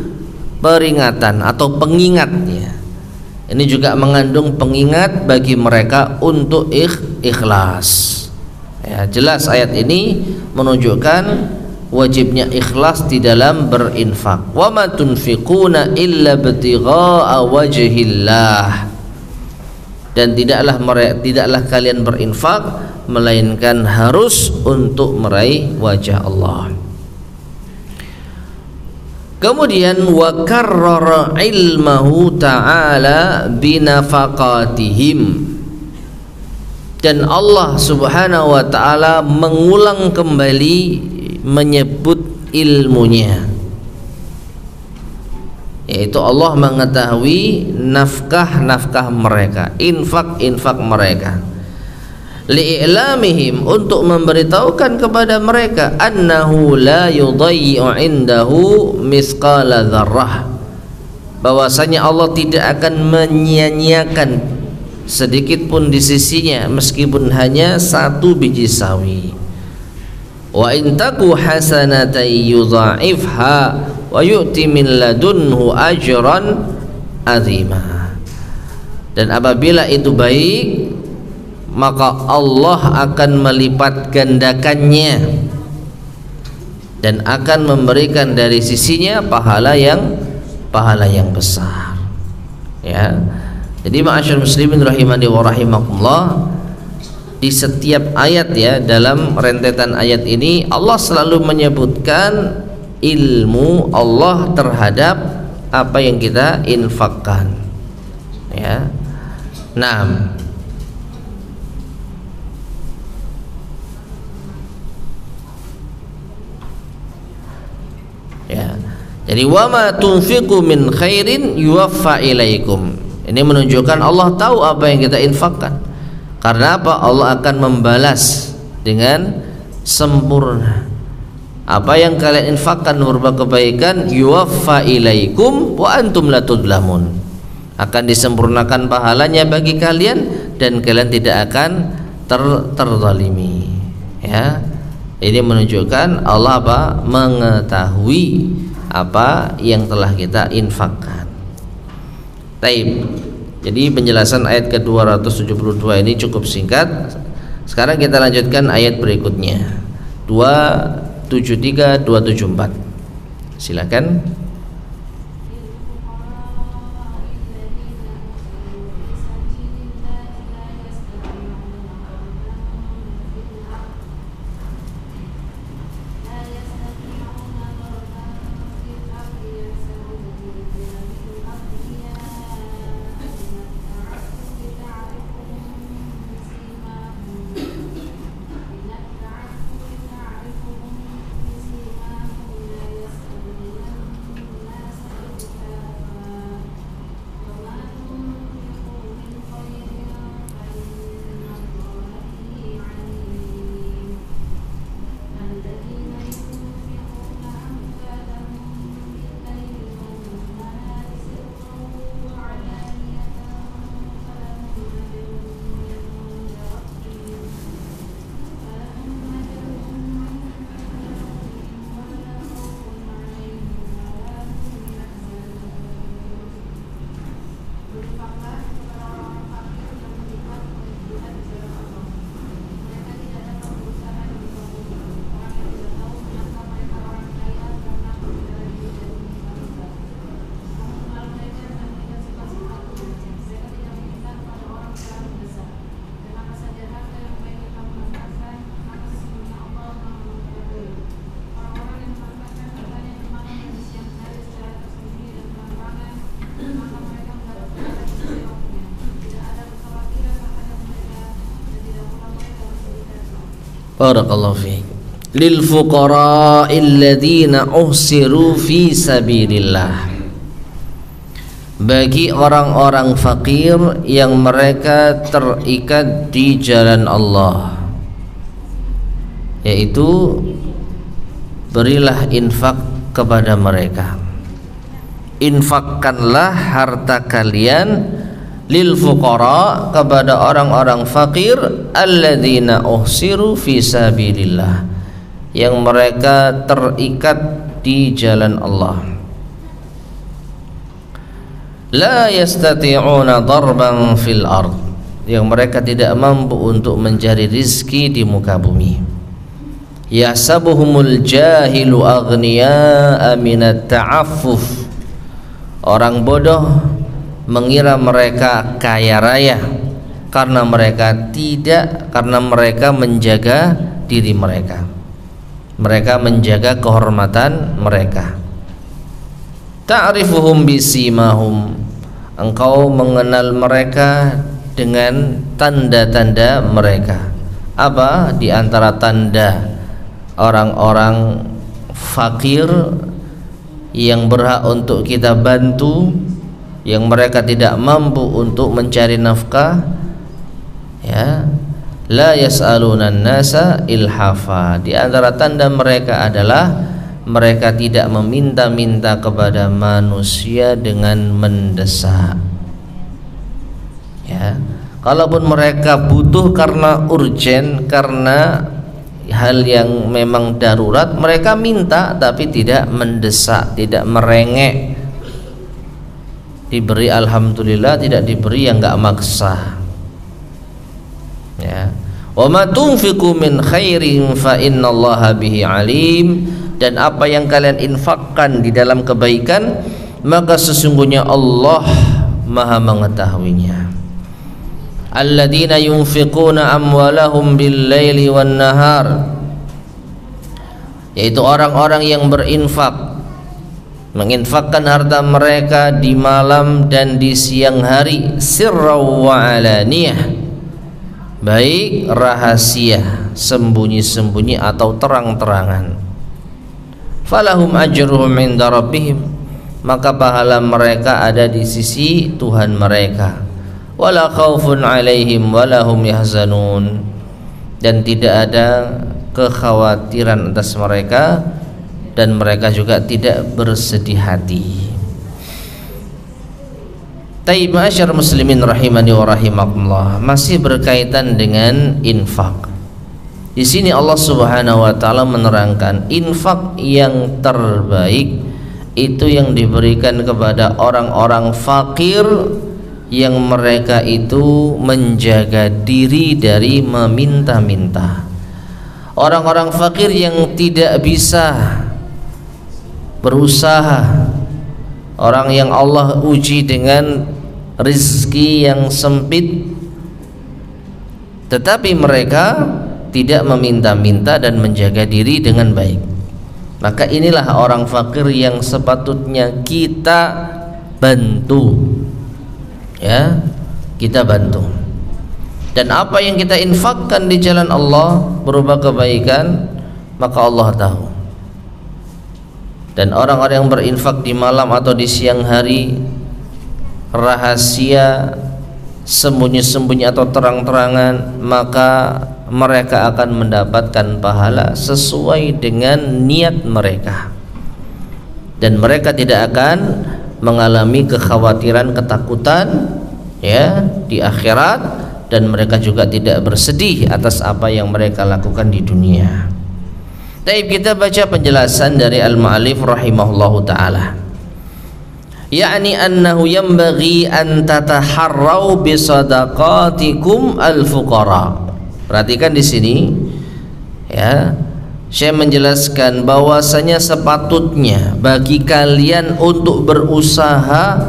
[SPEAKER 1] peringatan atau pengingatnya. Ini juga mengandung pengingat bagi mereka untuk ikhlas. Ya, jelas ayat ini menunjukkan wajibnya ikhlas di dalam berinfak. Wa ma tunfiquna illa ibtigha'a wajhillah, dan tidaklah kalian berinfak melainkan harus untuk meraih wajah Allah. Kemudian wa karrara ilmahu ta'ala binafaqatihim, dan Allah Subhanahu wa taala mengulang kembali menyebut ilmunya, yaitu Allah mengetahui nafkah mereka, infak mereka, li'lamihim, untuk memberitahukan kepada mereka, annahu la yudayyi'u indahu misqala dzarrah, bahwasanya Allah tidak akan menyia-nyiakan sedikit pun di sisinya meskipun hanya 1 biji sawi. Wa in taku hasanatan yudha'ifha wa yu'ti min ladunhu ajran azima, dan apabila itu baik maka Allah akan melipat gandakannya dan akan memberikan dari sisinya pahala yang besar. Ya. Jadi ma'asyar muslimin rahimani wa rahimakumullah, di setiap ayat, ya, dalam rentetan ayat ini Allah selalu menyebutkan ilmu Allah terhadap apa yang kita infakkan. Ya. Nah, ya, jadi wa ma tunfiqu min khairin yuwaffa ilaikum, ini menunjukkan Allah tahu apa yang kita infakkan. Karena apa? Allah akan membalas dengan sempurna apa yang kalian infakkan berupa kebaikan. Yuwaffa ilaikum wa antum la tudlamun, akan disempurnakan pahalanya bagi kalian dan kalian tidak akan terzalimi. Ya, ini menunjukkan Allah apa? Mengetahui apa yang telah kita infakkan. Taib. Jadi penjelasan ayat ke-272 ini cukup singkat. Sekarang kita lanjutkan ayat berikutnya, 273 274. Silakan. Barakallahu fiik. Lil fuqara'il ladzina uhsiru fi sabilillah, bagi orang-orang fakir yang mereka terikat di jalan Allah, yaitu berilah infak kepada mereka. Infakkanlah harta kalian lil fuqara, kepada orang-orang fakir, alladzina uhsiru fi sabilillah, yang mereka terikat di jalan Allah. La yastati'una darban fil ard, yang mereka tidak mampu untuk mencari rizki di muka bumi. Yahsabuhumul jahilu aghniya'a minat ta'affuf, orang bodoh mengira mereka kaya raya karena mereka menjaga diri mereka. Mereka menjaga kehormatan mereka. Ta'rifuhum bisimahum, engkau mengenal mereka dengan tanda-tanda mereka. Apa di antara tanda orang-orang fakir yang berhak untuk kita bantu, yang mereka tidak mampu untuk mencari nafkah? Ya, la yas'alunan nasa ilhafa, di antara tanda mereka adalah mereka tidak meminta-minta kepada manusia dengan mendesak. Ya, kalaupun mereka butuh karena urgen, karena hal yang memang darurat, mereka minta tapi tidak mendesak, tidak merengek. Diberi alhamdulillah, tidak diberi yang enggak maksa. Ya, wa ma tunfiqu min khairin fa innallaha bihi alim, dan apa yang kalian infakkan di dalam kebaikan, maka sesungguhnya Allah Maha mengetahuinya. Alladzina yunfiquna amwalahum bil-laili wan-nahar, yaitu orang-orang yang berinfak, menginfakkan harta mereka di malam dan di siang hari, sirra wa alaniyah, baik rahasia, sembunyi-sembunyi atau terang-terangan. Falahum ajruhum inda rabbihim, maka pahala mereka ada di sisi Tuhan mereka. Wala khaufun alaihim walahum yahzanun, dan tidak ada kekhawatiran atas mereka dan mereka juga tidak bersedih hati. Taib ma'asyar muslimin rahimani wa rahimakumullah, masih berkaitan dengan infak. Di sini Allah Subhanahu wa taala menerangkan infak yang terbaik itu yang diberikan kepada orang-orang fakir yang mereka itu menjaga diri dari meminta-minta. Orang-orang fakir yang tidak bisa berusaha, orang yang Allah uji dengan rezeki yang sempit, tetapi mereka tidak meminta-minta dan menjaga diri dengan baik. Maka inilah orang fakir yang sepatutnya kita bantu. Ya, kita bantu. Dan apa yang kita infakkan di jalan Allah berupa kebaikan, maka Allah tahu. Dan orang-orang yang berinfak di malam atau di siang hari, rahasia, sembunyi-sembunyi atau terang-terangan, maka mereka akan mendapatkan pahala sesuai dengan niat mereka, dan mereka tidak akan mengalami kekhawatiran, ketakutan ya di akhirat, dan mereka juga tidak bersedih atas apa yang mereka lakukan di dunia. Baik, kita baca penjelasan dari al-mu'allif rahimahullahu ta'ala. Ya'ni annahu yanbaghi an tataharrau bi sadaqatikum al-fuqara. Perhatikan di sini ya, saya menjelaskan bahwasanya sepatutnya bagi kalian untuk berusaha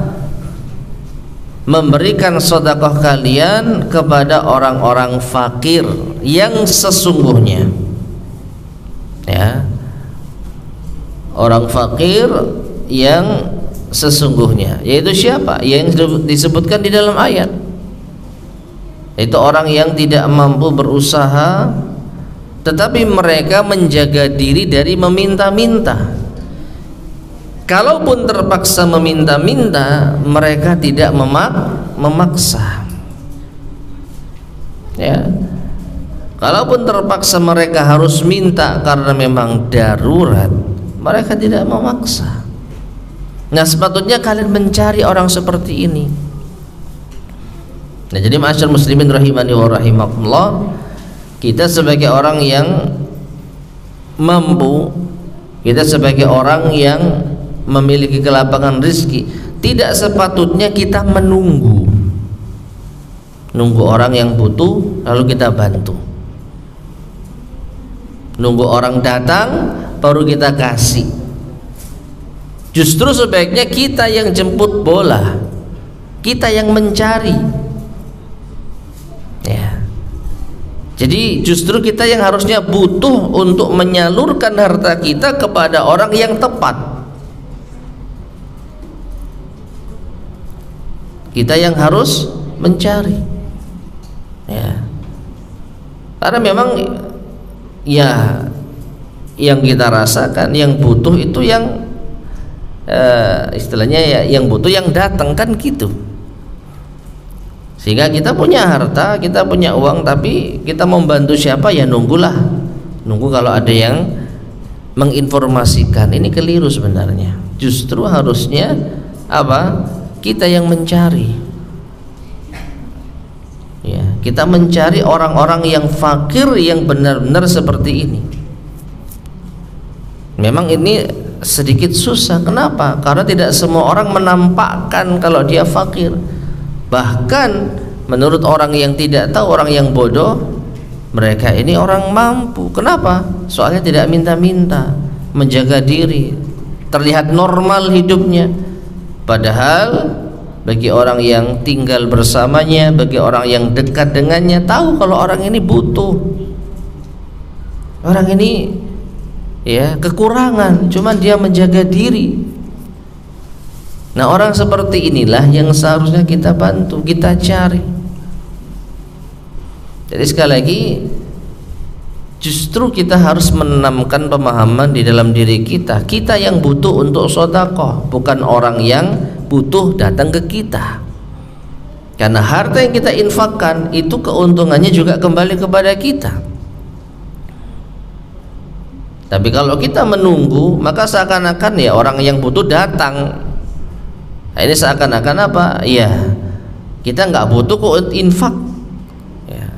[SPEAKER 1] memberikan sedekah kalian kepada orang-orang fakir yang sesungguhnya. Ya, orang fakir yang sesungguhnya, yaitu siapa? Yang disebutkan di dalam ayat, itu orang yang tidak mampu berusaha, tetapi mereka menjaga diri dari meminta-minta. Kalaupun terpaksa meminta-minta, mereka tidak memaksa. Ya. Kalaupun terpaksa mereka harus minta karena memang darurat, mereka tidak memaksa. Nah, sepatutnya kalian mencari orang seperti ini. Nah, jadi ma'asyar muslimin rahimani wa rahimakumullah, kita sebagai orang yang mampu, kita sebagai orang yang memiliki kelapangan rezeki, tidak sepatutnya kita menunggu orang yang butuh lalu kita bantu, nunggu orang datang baru kita kasih. Justru sebaiknya kita yang jemput bola, kita yang mencari. Ya. Jadi justru kita yang harusnya butuh untuk menyalurkan harta kita kepada orang yang tepat. Kita yang harus mencari. Ya. Karena memang ya yang kita rasakan, yang butuh itu yang istilahnya ya yang butuh yang datang kan gitu. Sehingga kita punya harta, kita punya uang, tapi kita membantu siapa ya nunggu kalau ada yang menginformasikan. Ini keliru sebenarnya. Justru harusnya apa? Kita yang mencari. Ya, kita mencari orang-orang yang fakir yang benar-benar seperti ini. Memang ini sedikit susah. Kenapa? Karena tidak semua orang menampakkan kalau dia fakir. Bahkan menurut orang yang tidak tahu, orang yang bodoh, mereka ini orang mampu. Kenapa? Soalnya tidak minta-minta, menjaga diri, terlihat normal hidupnya. Padahal bagi orang yang tinggal bersamanya, bagi orang yang dekat dengannya, tahu kalau orang ini butuh, orang ini ya kekurangan, cuman dia menjaga diri. Nah, orang seperti inilah yang seharusnya kita bantu, kita cari. Jadi sekali lagi, justru kita harus menanamkan pemahaman di dalam diri kita. Kita yang butuh untuk sedekah, bukan orang yang butuh datang ke kita. Karena harta yang kita infakkan itu keuntungannya juga kembali kepada kita. Tapi kalau kita menunggu, maka seakan-akan ya orang yang butuh datang. Nah, ini seakan-akan apa? Ya, kita nggak butuh kok infak. Ya,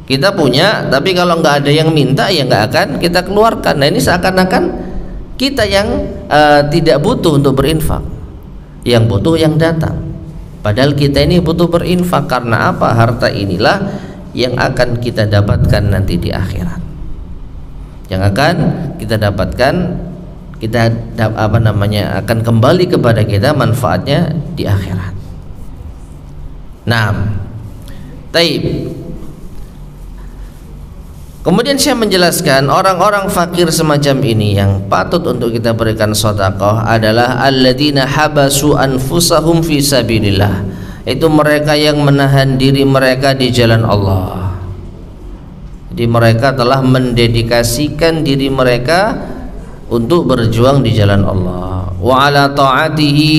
[SPEAKER 1] kita punya, tapi kalau nggak ada yang minta ya nggak akan kita keluarkan. Nah, ini seakan-akan kita yang tidak butuh untuk berinfak, yang butuh yang datang. Padahal kita ini butuh berinfak. Karena apa? Harta inilah yang akan kita dapatkan nanti di akhirat, yang akan kita dapatkan, kita akan kembali kepada kita manfaatnya di akhirat. Nah, taib. Kemudian saya menjelaskan orang-orang fakir semacam ini yang patut untuk kita berikan sedekah adalah alladzina habasu anfusahum fi sabilillah. Itu mereka yang menahan diri mereka di jalan Allah. Jadi mereka telah mendedikasikan diri mereka untuk berjuang di jalan Allah. Wa ala ta'atihi,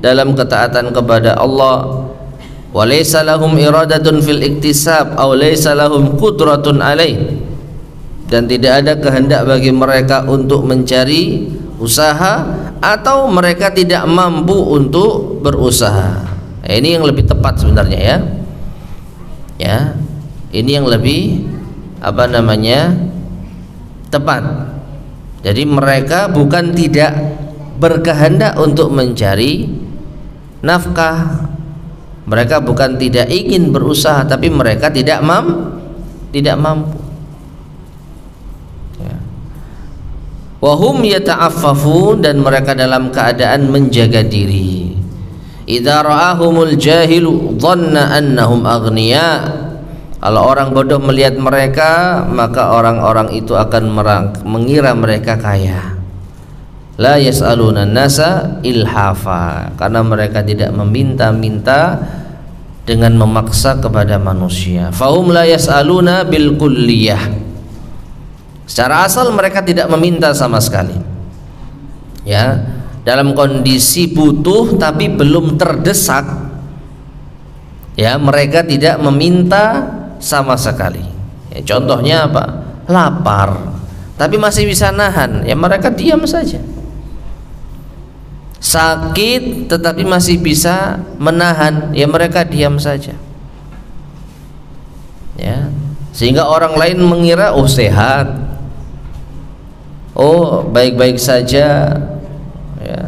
[SPEAKER 1] dalam ketaatan kepada Allah. Wa laysa lahum iradatun fil iktisab aw laysa lahum qudratun alaih, dan tidak ada kehendak bagi mereka untuk mencari usaha atau mereka tidak mampu untuk berusaha. Ini yang lebih tepat sebenarnya ya. Ya, ini yang lebih tepat. Jadi mereka bukan tidak berkehendak untuk mencari nafkah, mereka bukan tidak ingin berusaha, tapi mereka tidak mampu. Wahum yata'affafun, dan mereka dalam keadaan menjaga diri. Idza ra'ahumul jahilu dhanna annahum aghniya. Kalau orang bodoh melihat mereka, maka orang-orang itu akan mengira mereka kaya. La yas'aluna nasa ilhafa, karena mereka tidak meminta-minta dengan memaksa kepada manusia. Fahum la yas'aluna bil kulliyah, Secara asal mereka tidak meminta sama sekali. Ya, dalam kondisi butuh tapi belum terdesak, ya mereka tidak meminta sama sekali. Ya, contohnya apa? Lapar tapi masih bisa nahan, ya mereka diam saja. Sakit tetapi masih bisa menahan, ya mereka diam saja. Ya, sehingga orang lain mengira oh sehat, oh baik-baik saja. Ya.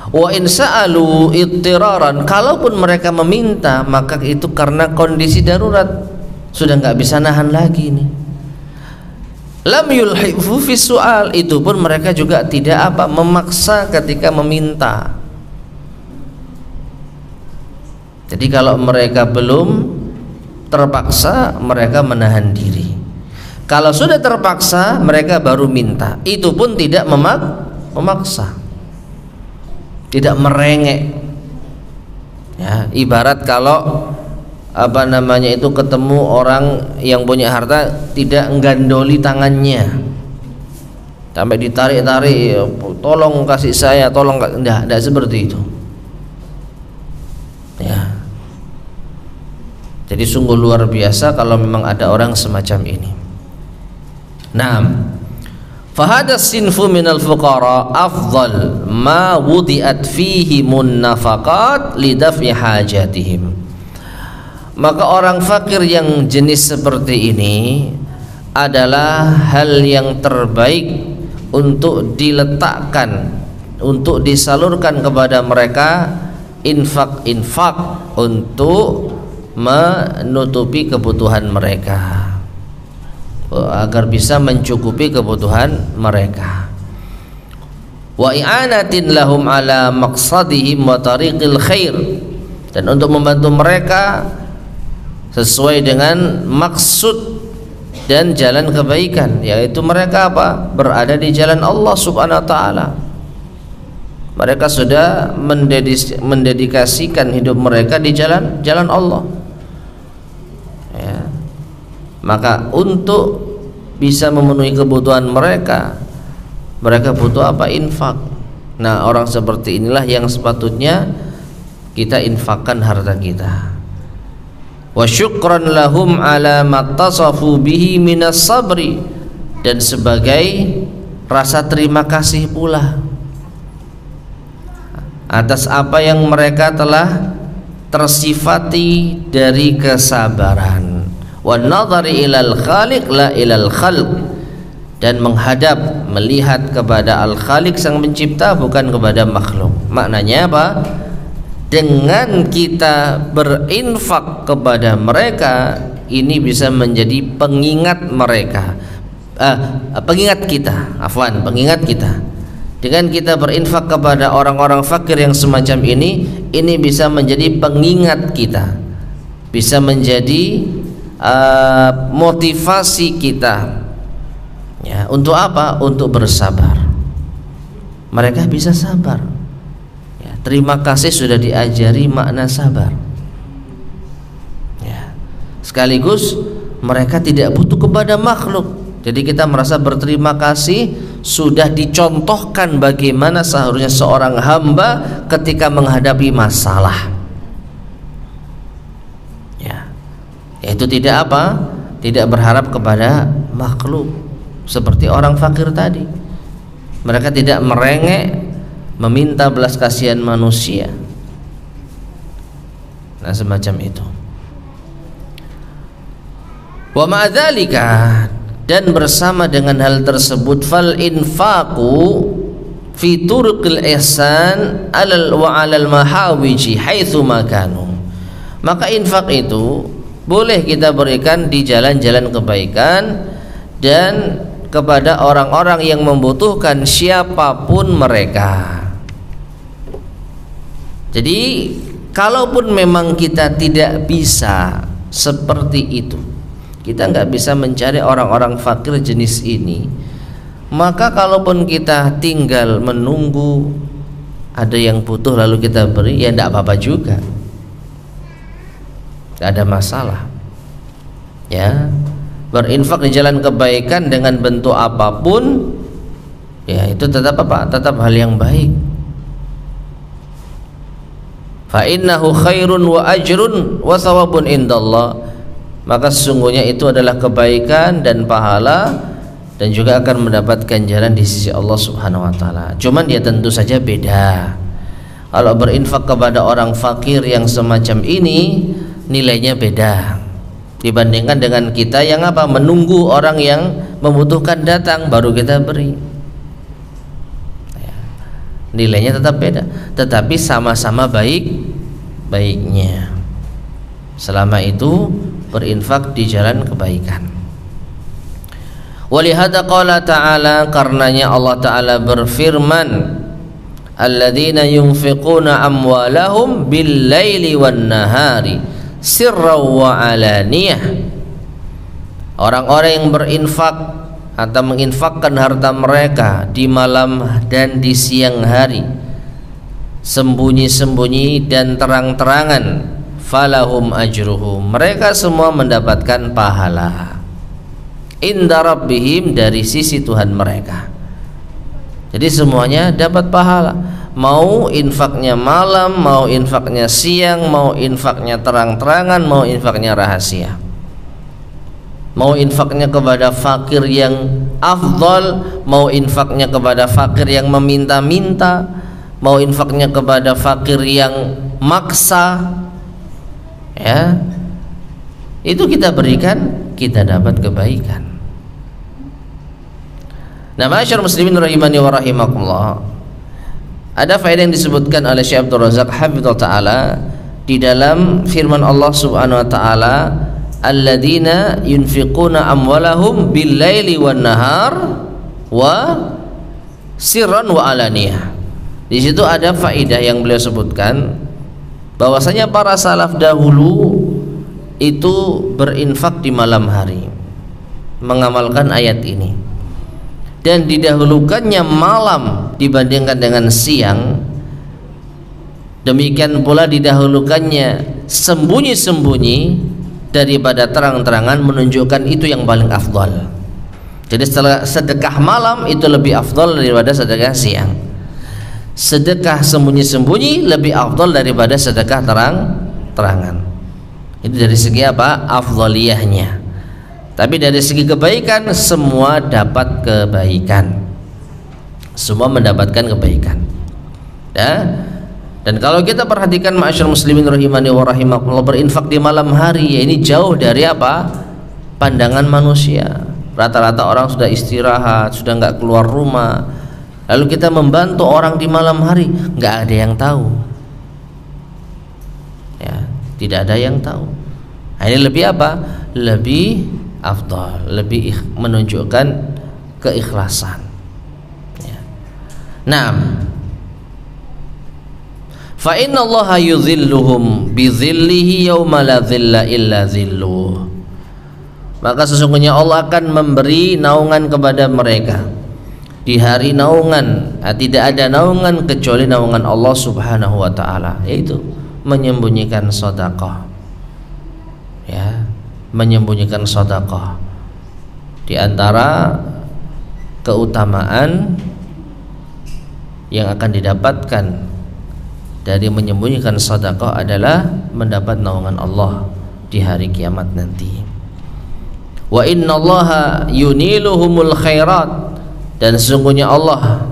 [SPEAKER 1] Wa in sa'alu ittiraran, kalaupun mereka meminta maka itu karena kondisi darurat, sudah nggak bisa nahan lagi nih. Lam yulhifu fi su'al, itu pun mereka juga tidak memaksa ketika meminta. Jadi kalau mereka belum terpaksa, mereka menahan diri. Kalau sudah terpaksa, mereka baru minta. Itu pun tidak memaksa, tidak merengek. Ya, ibarat kalau itu ketemu orang yang punya harta, tidak menggandoli tangannya sampai ditarik-tarik, tolong kasih saya, tolong, tidak seperti itu. Ya, jadi sungguh luar biasa kalau memang ada orang semacam ini. Naam, fahada sinfu minal fuqara afdal ma wudi'at fihi munnafaqat lidaf'i hajatihim. Maka orang fakir yang jenis seperti ini adalah hal yang terbaik untuk diletakkan, untuk disalurkan kepada mereka infak-infak untuk menutupi kebutuhan mereka, agar bisa mencukupi kebutuhan mereka. Wa i'anatin lahum ala maqsadihim wa tariqil khair, dan untuk membantu mereka sesuai dengan maksud dan jalan kebaikan, yaitu mereka berada di jalan Allah Subhanahu wa taala. Mereka sudah mendedikasikan hidup mereka di jalan Allah. Ya. Maka untuk bisa memenuhi kebutuhan mereka butuh infak. Nah, orang seperti inilah yang sepatutnya kita infakkan harta kita. Wa syukran lahum ala mattasafu bihi minas sabri, dan sebagai rasa terima kasih pula atas apa yang mereka telah tersifati dari kesabaran. Wa nadhari ilal khaliq la ilal khalq, dan menghadap, melihat kepada al-khaliq sang pencipta, bukan kepada makhluk. Maknanya apa? Dengan kita berinfak kepada mereka, ini bisa menjadi pengingat mereka, pengingat kita. Dengan kita berinfak kepada orang-orang fakir yang semacam ini bisa menjadi pengingat kita, bisa menjadi motivasi kita. Ya, untuk apa? Untuk bersabar. Mereka bisa sabar. Terima kasih sudah diajari makna sabar. Ya. Sekaligus mereka tidak butuh kepada makhluk. Jadi kita merasa berterima kasih, sudah dicontohkan bagaimana seharusnya seorang hamba ketika menghadapi masalah. Ya. Yaitu tidak tidak berharap kepada makhluk seperti orang fakir tadi. Mereka tidak merengek meminta belas kasihan manusia. Nah, semacam itu. Wa ma'adzalika, dan bersama dengan hal tersebut, fal infaqu fi turuqil ihsan alal wa alal mahawiji haitsu makanu. Maka infak itu boleh kita berikan di jalan-jalan kebaikan dan kepada orang-orang yang membutuhkan, siapapun mereka. Jadi kalaupun memang kita tidak bisa seperti itu, kita nggak bisa mencari orang-orang fakir jenis ini, maka kalaupun kita tinggal menunggu ada yang butuh lalu kita beri, ya tidak apa-apa juga, nggak ada masalah. Ya, berinfak di jalan kebaikan dengan bentuk apapun, ya itu tetap apa? Tetap hal yang baik. Fa innahu khairun wa ajrun wa thawabun indallah. Maka sesungguhnya itu adalah kebaikan dan pahala, dan juga akan mendapat ganjaran di sisi Allah Subhanahu wa taala. Cuman dia tentu saja beda. Kalau berinfak kepada orang fakir yang semacam ini, nilainya beda dibandingkan dengan kita yang apa? Menunggu orang yang membutuhkan datang baru kita beri. Nilainya tetap beda, tetapi sama-sama baiknya. Selama itu berinfak di jalan kebaikan. Walihada qala ta'ala, karenanya Allah Ta'ala berfirman, alladzina yunfiquna amwalahum bil laili wan nahari sirran wa alaniyah. Orang-orang yang berinfak atau menginfakkan harta mereka di malam dan di siang hari, sembunyi-sembunyi dan terang-terangan, falahum ajruhum, mereka semua mendapatkan pahala inda rabbihim, dari sisi Tuhan mereka. Jadi semuanya dapat pahala, mau infaknya malam, mau infaknya siang, mau infaknya terang-terangan, mau infaknya rahasia, mau infaknya kepada fakir yang afdal, mau infaknya kepada fakir yang meminta-minta, mau infaknya kepada fakir yang maksa, ya itu kita berikan, kita dapat kebaikan. Nah, ma'asyar muslimin rahimani wa rahimakumullah, ada faedah yang disebutkan oleh Syekh Abdul Razak hafizallahu ta'ala di dalam firman Allah Subhanahu wa ta'ala, alladzina yunfiquna amwalahum bil laili wan nahar wa sirran wa alaniyah. Di situ ada faedah yang beliau sebutkan, bahwasanya para salaf dahulu itu berinfak di malam hari, mengamalkan ayat ini, dan didahulukannya malam dibandingkan dengan siang. Demikian pula didahulukannya sembunyi-sembunyi daripada terang-terangan, menunjukkan itu yang paling afdal. Jadi setelah sedekah malam itu lebih afdal daripada sedekah siang. Sedekah sembunyi-sembunyi lebih afdal daripada sedekah terang-terangan. Itu dari segi apa? Afdaliyahnya. Tapi dari segi kebaikan, semua dapat kebaikan, semua mendapatkan kebaikan, ya. Dan kalau kita perhatikan ma'asyar muslimin rahimani wa rahimakumullah, berinfak di malam hari, ya ini jauh dari apa? Pandangan manusia. Rata-rata orang sudah istirahat, sudah nggak keluar rumah, lalu kita membantu orang di malam hari, nggak ada yang tahu, ya, tidak ada yang tahu. Nah, ini lebih apa? Lebih afdal, lebih menunjukkan keikhlasan, ya. Nah, fa inna Allaha yudhilluhum bi dhillihi yawma la dhilla illa dhilluh. Maka sesungguhnya Allah akan memberi naungan kepada mereka di hari naungan, tidak ada naungan kecuali naungan Allah Subhanahu wa ta'ala, yaitu menyembunyikan sedekah, ya, menyembunyikan sedekah. Di antara keutamaan yang akan didapatkan dari menyembunyikan sedekah adalah mendapat naungan Allah di hari kiamat nanti. Wa innallaha yuniluhumul khairat, dan sesungguhnya Allah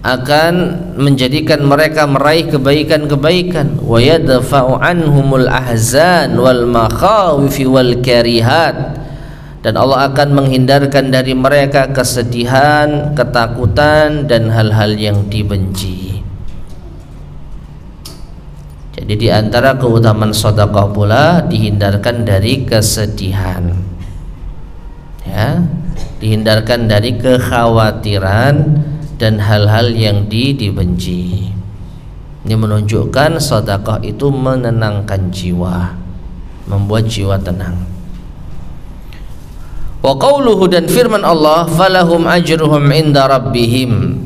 [SPEAKER 1] akan menjadikan mereka meraih kebaikan-kebaikan. Wa yadfa'u anhumul ahzan wal makhawifi wal karihat, dan Allah akan menghindarkan dari mereka kesedihan, ketakutan, dan hal-hal yang dibenci. Jadi di antara keutamaan sedekah pula dihindarkan dari kesedihan, ya, dihindarkan dari kekhawatiran dan hal-hal yang dibenci. Ini menunjukkan sedekah itu menenangkan jiwa, membuat jiwa tenang. Wa qauluhu, dan firman Allah, falahum ajruhum inda rabbihim,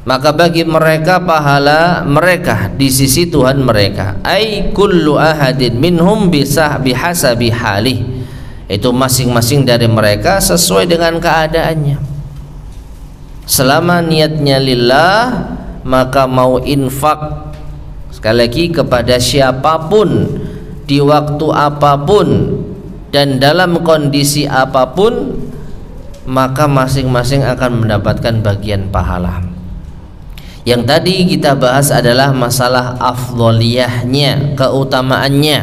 [SPEAKER 1] maka bagi mereka pahala mereka di sisi Tuhan mereka. Ai kullu ahadin minhum bihasabi halih, Itu masing-masing dari mereka sesuai dengan keadaannya. Selama niatnya lillah, maka mau infak sekali lagi kepada siapapun, di waktu apapun, dan dalam kondisi apapun, maka masing-masing akan mendapatkan bagian pahala. Yang tadi kita bahas adalah masalah afdholiyahnya, keutamaannya,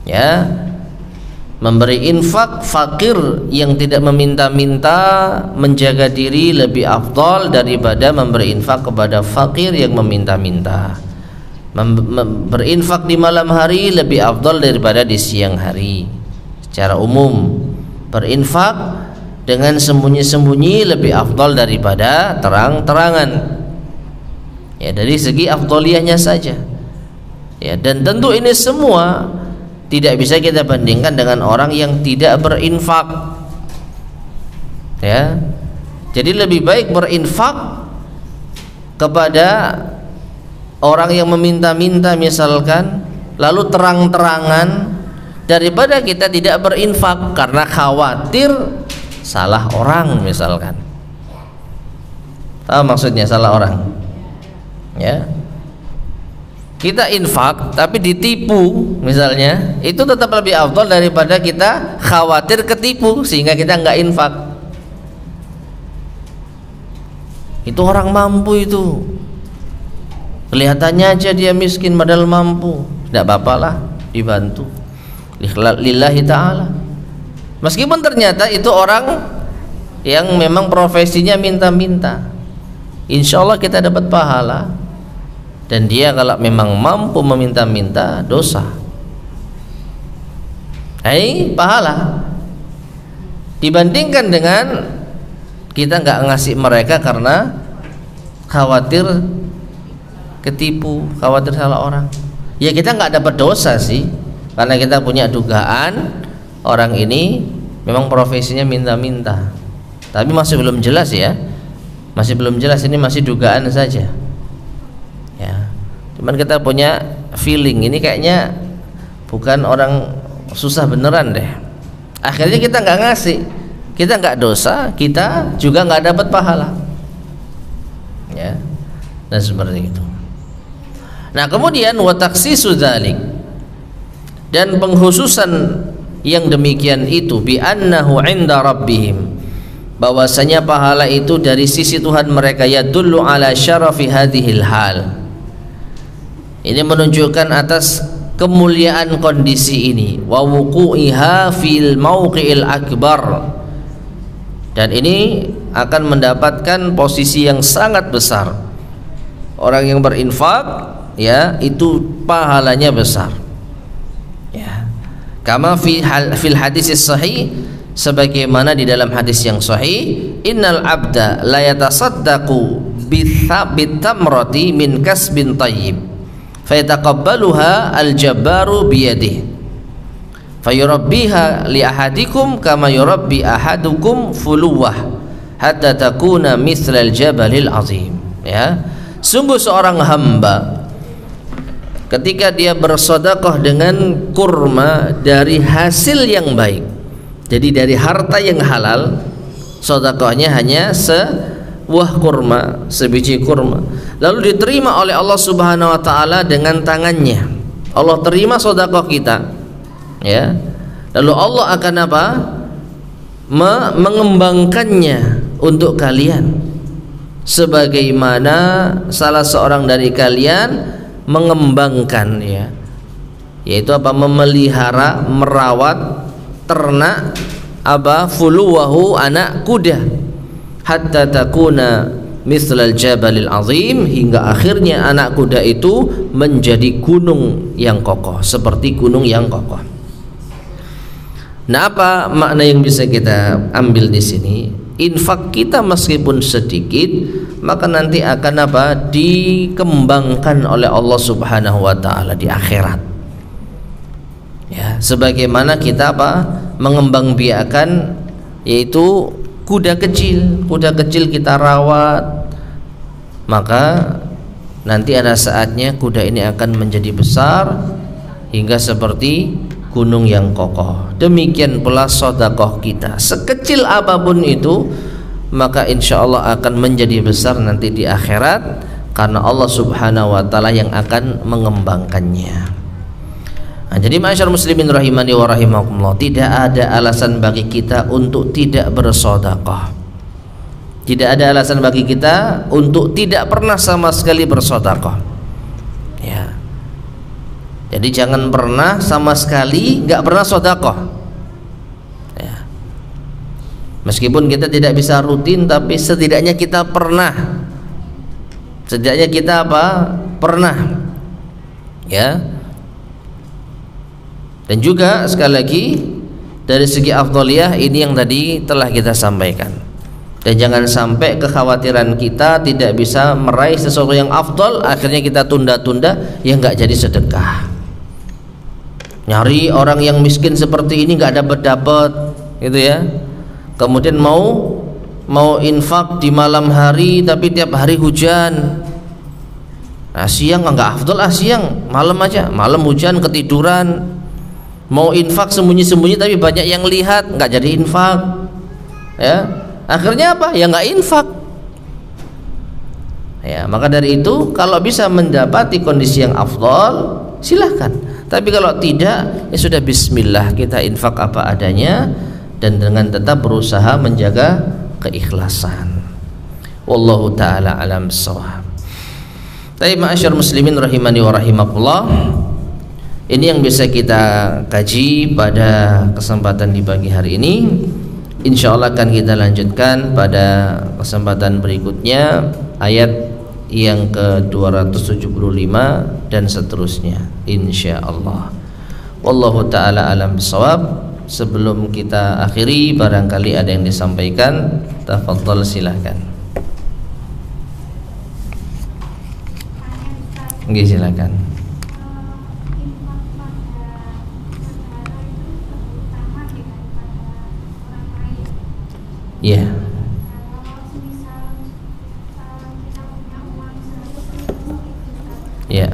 [SPEAKER 1] ya. Memberi infak fakir yang tidak meminta-minta, menjaga diri lebih afdal daripada memberi infak kepada fakir yang meminta-minta. Berinfak di malam hari lebih afdal daripada di siang hari. Secara umum, berinfak dengan sembunyi-sembunyi lebih afdal daripada terang-terangan. Ya, dari segi afdaliyahnya saja. Ya, dan tentu ini semua tidak bisa kita bandingkan dengan orang yang tidak berinfak. Ya. Jadi lebih baik berinfak kepada orang yang meminta-minta misalkan, lalu terang-terangan, daripada kita tidak berinfak karena khawatir salah orang misalkan. Tahu maksudnya salah orang? Ya. Kita infak tapi ditipu misalnya, itu tetap lebih afdal daripada kita khawatir ketipu sehingga kita nggak infak. Itu orang mampu itu, kelihatannya aja dia miskin padahal mampu, tidak apa-apalah dibantu lillahi ta'ala. Meskipun ternyata itu orang yang memang profesinya minta-minta, insya Allah kita dapat pahala. Dan dia kalau memang mampu meminta-minta, dosa, pahala, dibandingkan dengan kita nggak ngasih mereka karena khawatir ketipu, khawatir salah orang. Ya kita nggak dapat dosa sih, karena kita punya dugaan orang ini memang profesinya minta-minta. Tapi masih belum jelas ya, masih belum jelas, ini masih dugaan saja. Ya, cuman kita punya feeling ini kayaknya bukan orang susah beneran deh. Akhirnya kita nggak ngasih, kita nggak dosa, kita juga nggak dapat pahala. Ya, dan seperti itu. Nah kemudian wa takhsisu dzalik, dan pengkhususan yang demikian itu bi annahu 'inda rabbihim, bahwasanya pahala itu dari sisi Tuhan mereka, yadullu ala syarafi hadhil hal. Ini menunjukkan atas kemuliaan kondisi ini, wa wuqu'iha fil mauqi'il akbar, dan ini akan mendapatkan posisi yang sangat besar. Orang yang berinfak, ya, itu pahalanya besar. Ya. Kama fil hadis sahih, sebagaimana di dalam hadis yang sahih, innal abda la yatasaddaqu bitamrati min kasbin tayyib fayataqabbaluha al-jabbaru biyadihi fayurabbiha li ahadikum kama yurabbi ahadukum fuluwah hatta takuna mithlal jabalil azim. Ya, sungguh seorang hamba ketika dia bersedekah dengan kurma dari hasil yang baik, jadi dari harta yang halal, sedekahnya hanya sebuah kurma, sebiji kurma, lalu diterima oleh Allah Subhanahu wa taala dengan tangannya. Allah terima sedekah kita, ya. Lalu Allah akan apa? Mengembangkannya untuk kalian, sebagaimana salah seorang dari kalian mengembangkan, ya, yaitu apa? Memelihara, merawat ternak apa? Fuluwahu, anak kuda, hatta takuna mithlal jabalil azim, hingga akhirnya anak kuda itu menjadi gunung yang kokoh, seperti gunung yang kokoh. Nah, apa makna yang bisa kita ambil di sini? Infak kita meskipun sedikit, maka nanti akan apa? Dikembangkan oleh Allah Subhanahu wa taala di akhirat. Ya, sebagaimana kita apa? Mengembangbiakan, yaitu kuda kecil kita rawat, maka nanti ada saatnya kuda ini akan menjadi besar hingga seperti gunung yang kokoh. Demikian pula sedekah kita, sekecil apapun itu, maka insya Allah akan menjadi besar nanti di akhirat, karena Allah Subhanahu wa ta'ala yang akan mengembangkannya. Nah, jadi ma'asyar muslimin rahimani wa rahimakumullah, tidak ada alasan bagi kita untuk tidak bersedekah. Tidak ada alasan bagi kita untuk tidak pernah sama sekali bersedekah. Ya. Jadi jangan pernah sama sekali nggak pernah sedekah. Ya. Meskipun kita tidak bisa rutin, tapi setidaknya kita pernah. Setidaknya kita apa? Pernah. Ya. Dan juga sekali lagi dari segi afdhaliyah ini yang tadi telah kita sampaikan. Dan jangan sampai kekhawatiran kita tidak bisa meraih sesuatu yang afdal, akhirnya kita tunda-tunda, ya nggak jadi sedekah. Nyari orang yang miskin seperti ini nggak dapat gitu ya. Kemudian mau infak di malam hari tapi tiap hari hujan. Nah, siang nggak afdal, siang, malam aja, malam hujan ketiduran. Mau infak sembunyi-sembunyi tapi banyak yang lihat, nggak jadi infak. Ya, akhirnya apa? Ya nggak infak. Ya, maka dari itu kalau bisa mendapati kondisi yang afdal, silahkan. Tapi kalau tidak, ya sudah bismillah, kita infak apa adanya dan dengan tetap berusaha menjaga keikhlasan. Wallahu taala alam bissawab. Tapi ma'asyar muslimin rahimani wa rahimakumullah, ini yang bisa kita kaji pada kesempatan di pagi hari ini. Insya Allah akan kita lanjutkan pada kesempatan berikutnya, ayat yang ke-275 dan seterusnya, insya Allah. Wallahu ta'ala alam bisawab. Sebelum kita akhiri, barangkali ada yang disampaikan, tafadhal, silahkan. Oke, silakan. Ya. Ya.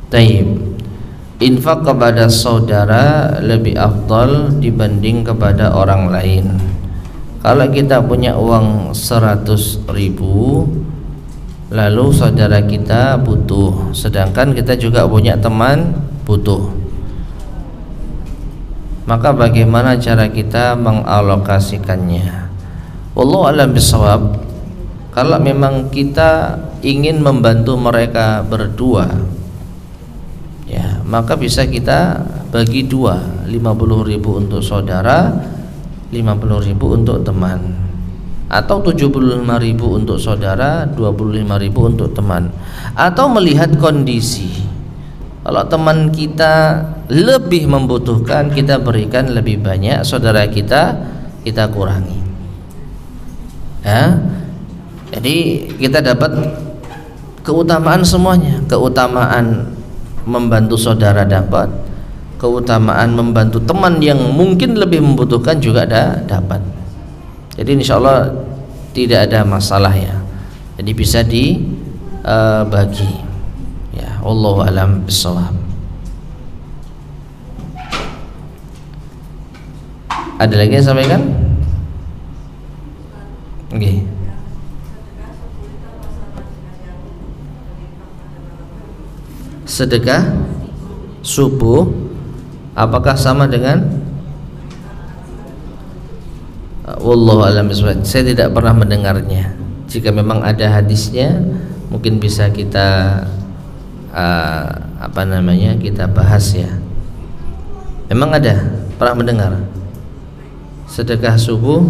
[SPEAKER 1] Taib. Infak kepada saudara lebih afdal dibanding kepada orang lain. Kalau kita punya uang 100.000, lalu saudara kita butuh, sedangkan kita juga punya teman butuh, maka bagaimana cara kita mengalokasikannya? Wallahu a'lam bishawab. Kalau memang kita ingin membantu mereka berdua, ya, maka bisa kita bagi dua, 50.000 untuk saudara, 50.000 untuk teman, atau 75.000 untuk saudara, 25.000 untuk teman. Atau melihat kondisi, kalau teman kita lebih membutuhkan, kita berikan lebih banyak, saudara kita kurangi. Ya, jadi kita dapat keutamaan semuanya. Keutamaan membantu saudara dapat, keutamaan membantu teman yang mungkin lebih membutuhkan juga dapat. Jadi insya Allah tidak ada masalah ya. Jadi bisa dibagi. Ya, wallahu a'lam bishawab. Ada lagi yang sampaikan? Oke. Sedekah subuh apakah sama dengan? Wallahu a'lam bishawab. Saya tidak pernah mendengarnya. Jika memang ada hadisnya, mungkin bisa kita kita bahas ya. Memang ada, pernah mendengar sedekah subuh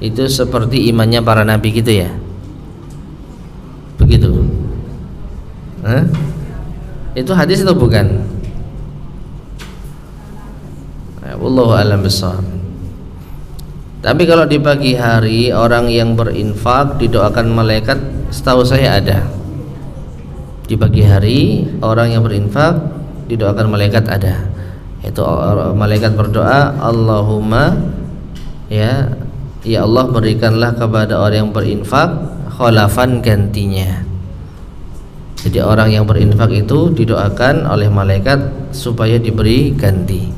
[SPEAKER 1] itu seperti imannya para nabi gitu ya, begitu? Itu hadis atau bukan? Wallahu a'lam bishawab. Tapi kalau di pagi hari orang yang berinfak didoakan malaikat, setahu saya ada. Di pagi hari orang yang berinfak didoakan malaikat ada. Itu malaikat berdoa, Allahumma ya ya Allah berikanlah kepada orang yang berinfak khalafan gantinya. Jadi orang yang berinfak itu didoakan oleh malaikat supaya diberi ganti.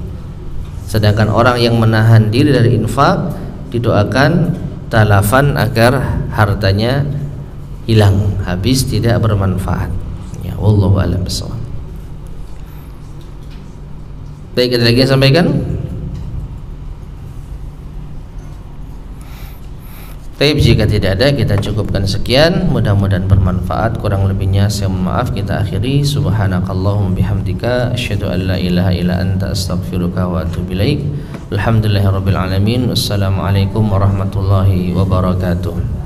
[SPEAKER 1] Sedangkan orang yang menahan diri dari infak didoakan talafan agar hartanya hilang, habis, tidak bermanfaat. Ya, wallahu a'lam bishawab. Baik, ada lagi yang sampaikan? Baik, jika tidak ada kita cukupkan sekian. Mudah-mudahan bermanfaat. Kurang lebihnya saya mohon maaf. Kita akhiri. Subhanakallahumma bihamdika asyhadu an la ilaha illa anta astaghfiruka wa atubu ilaik. Alhamdulillahirabbil alamin. Wassalamualaikum warahmatullahi wabarakatuh.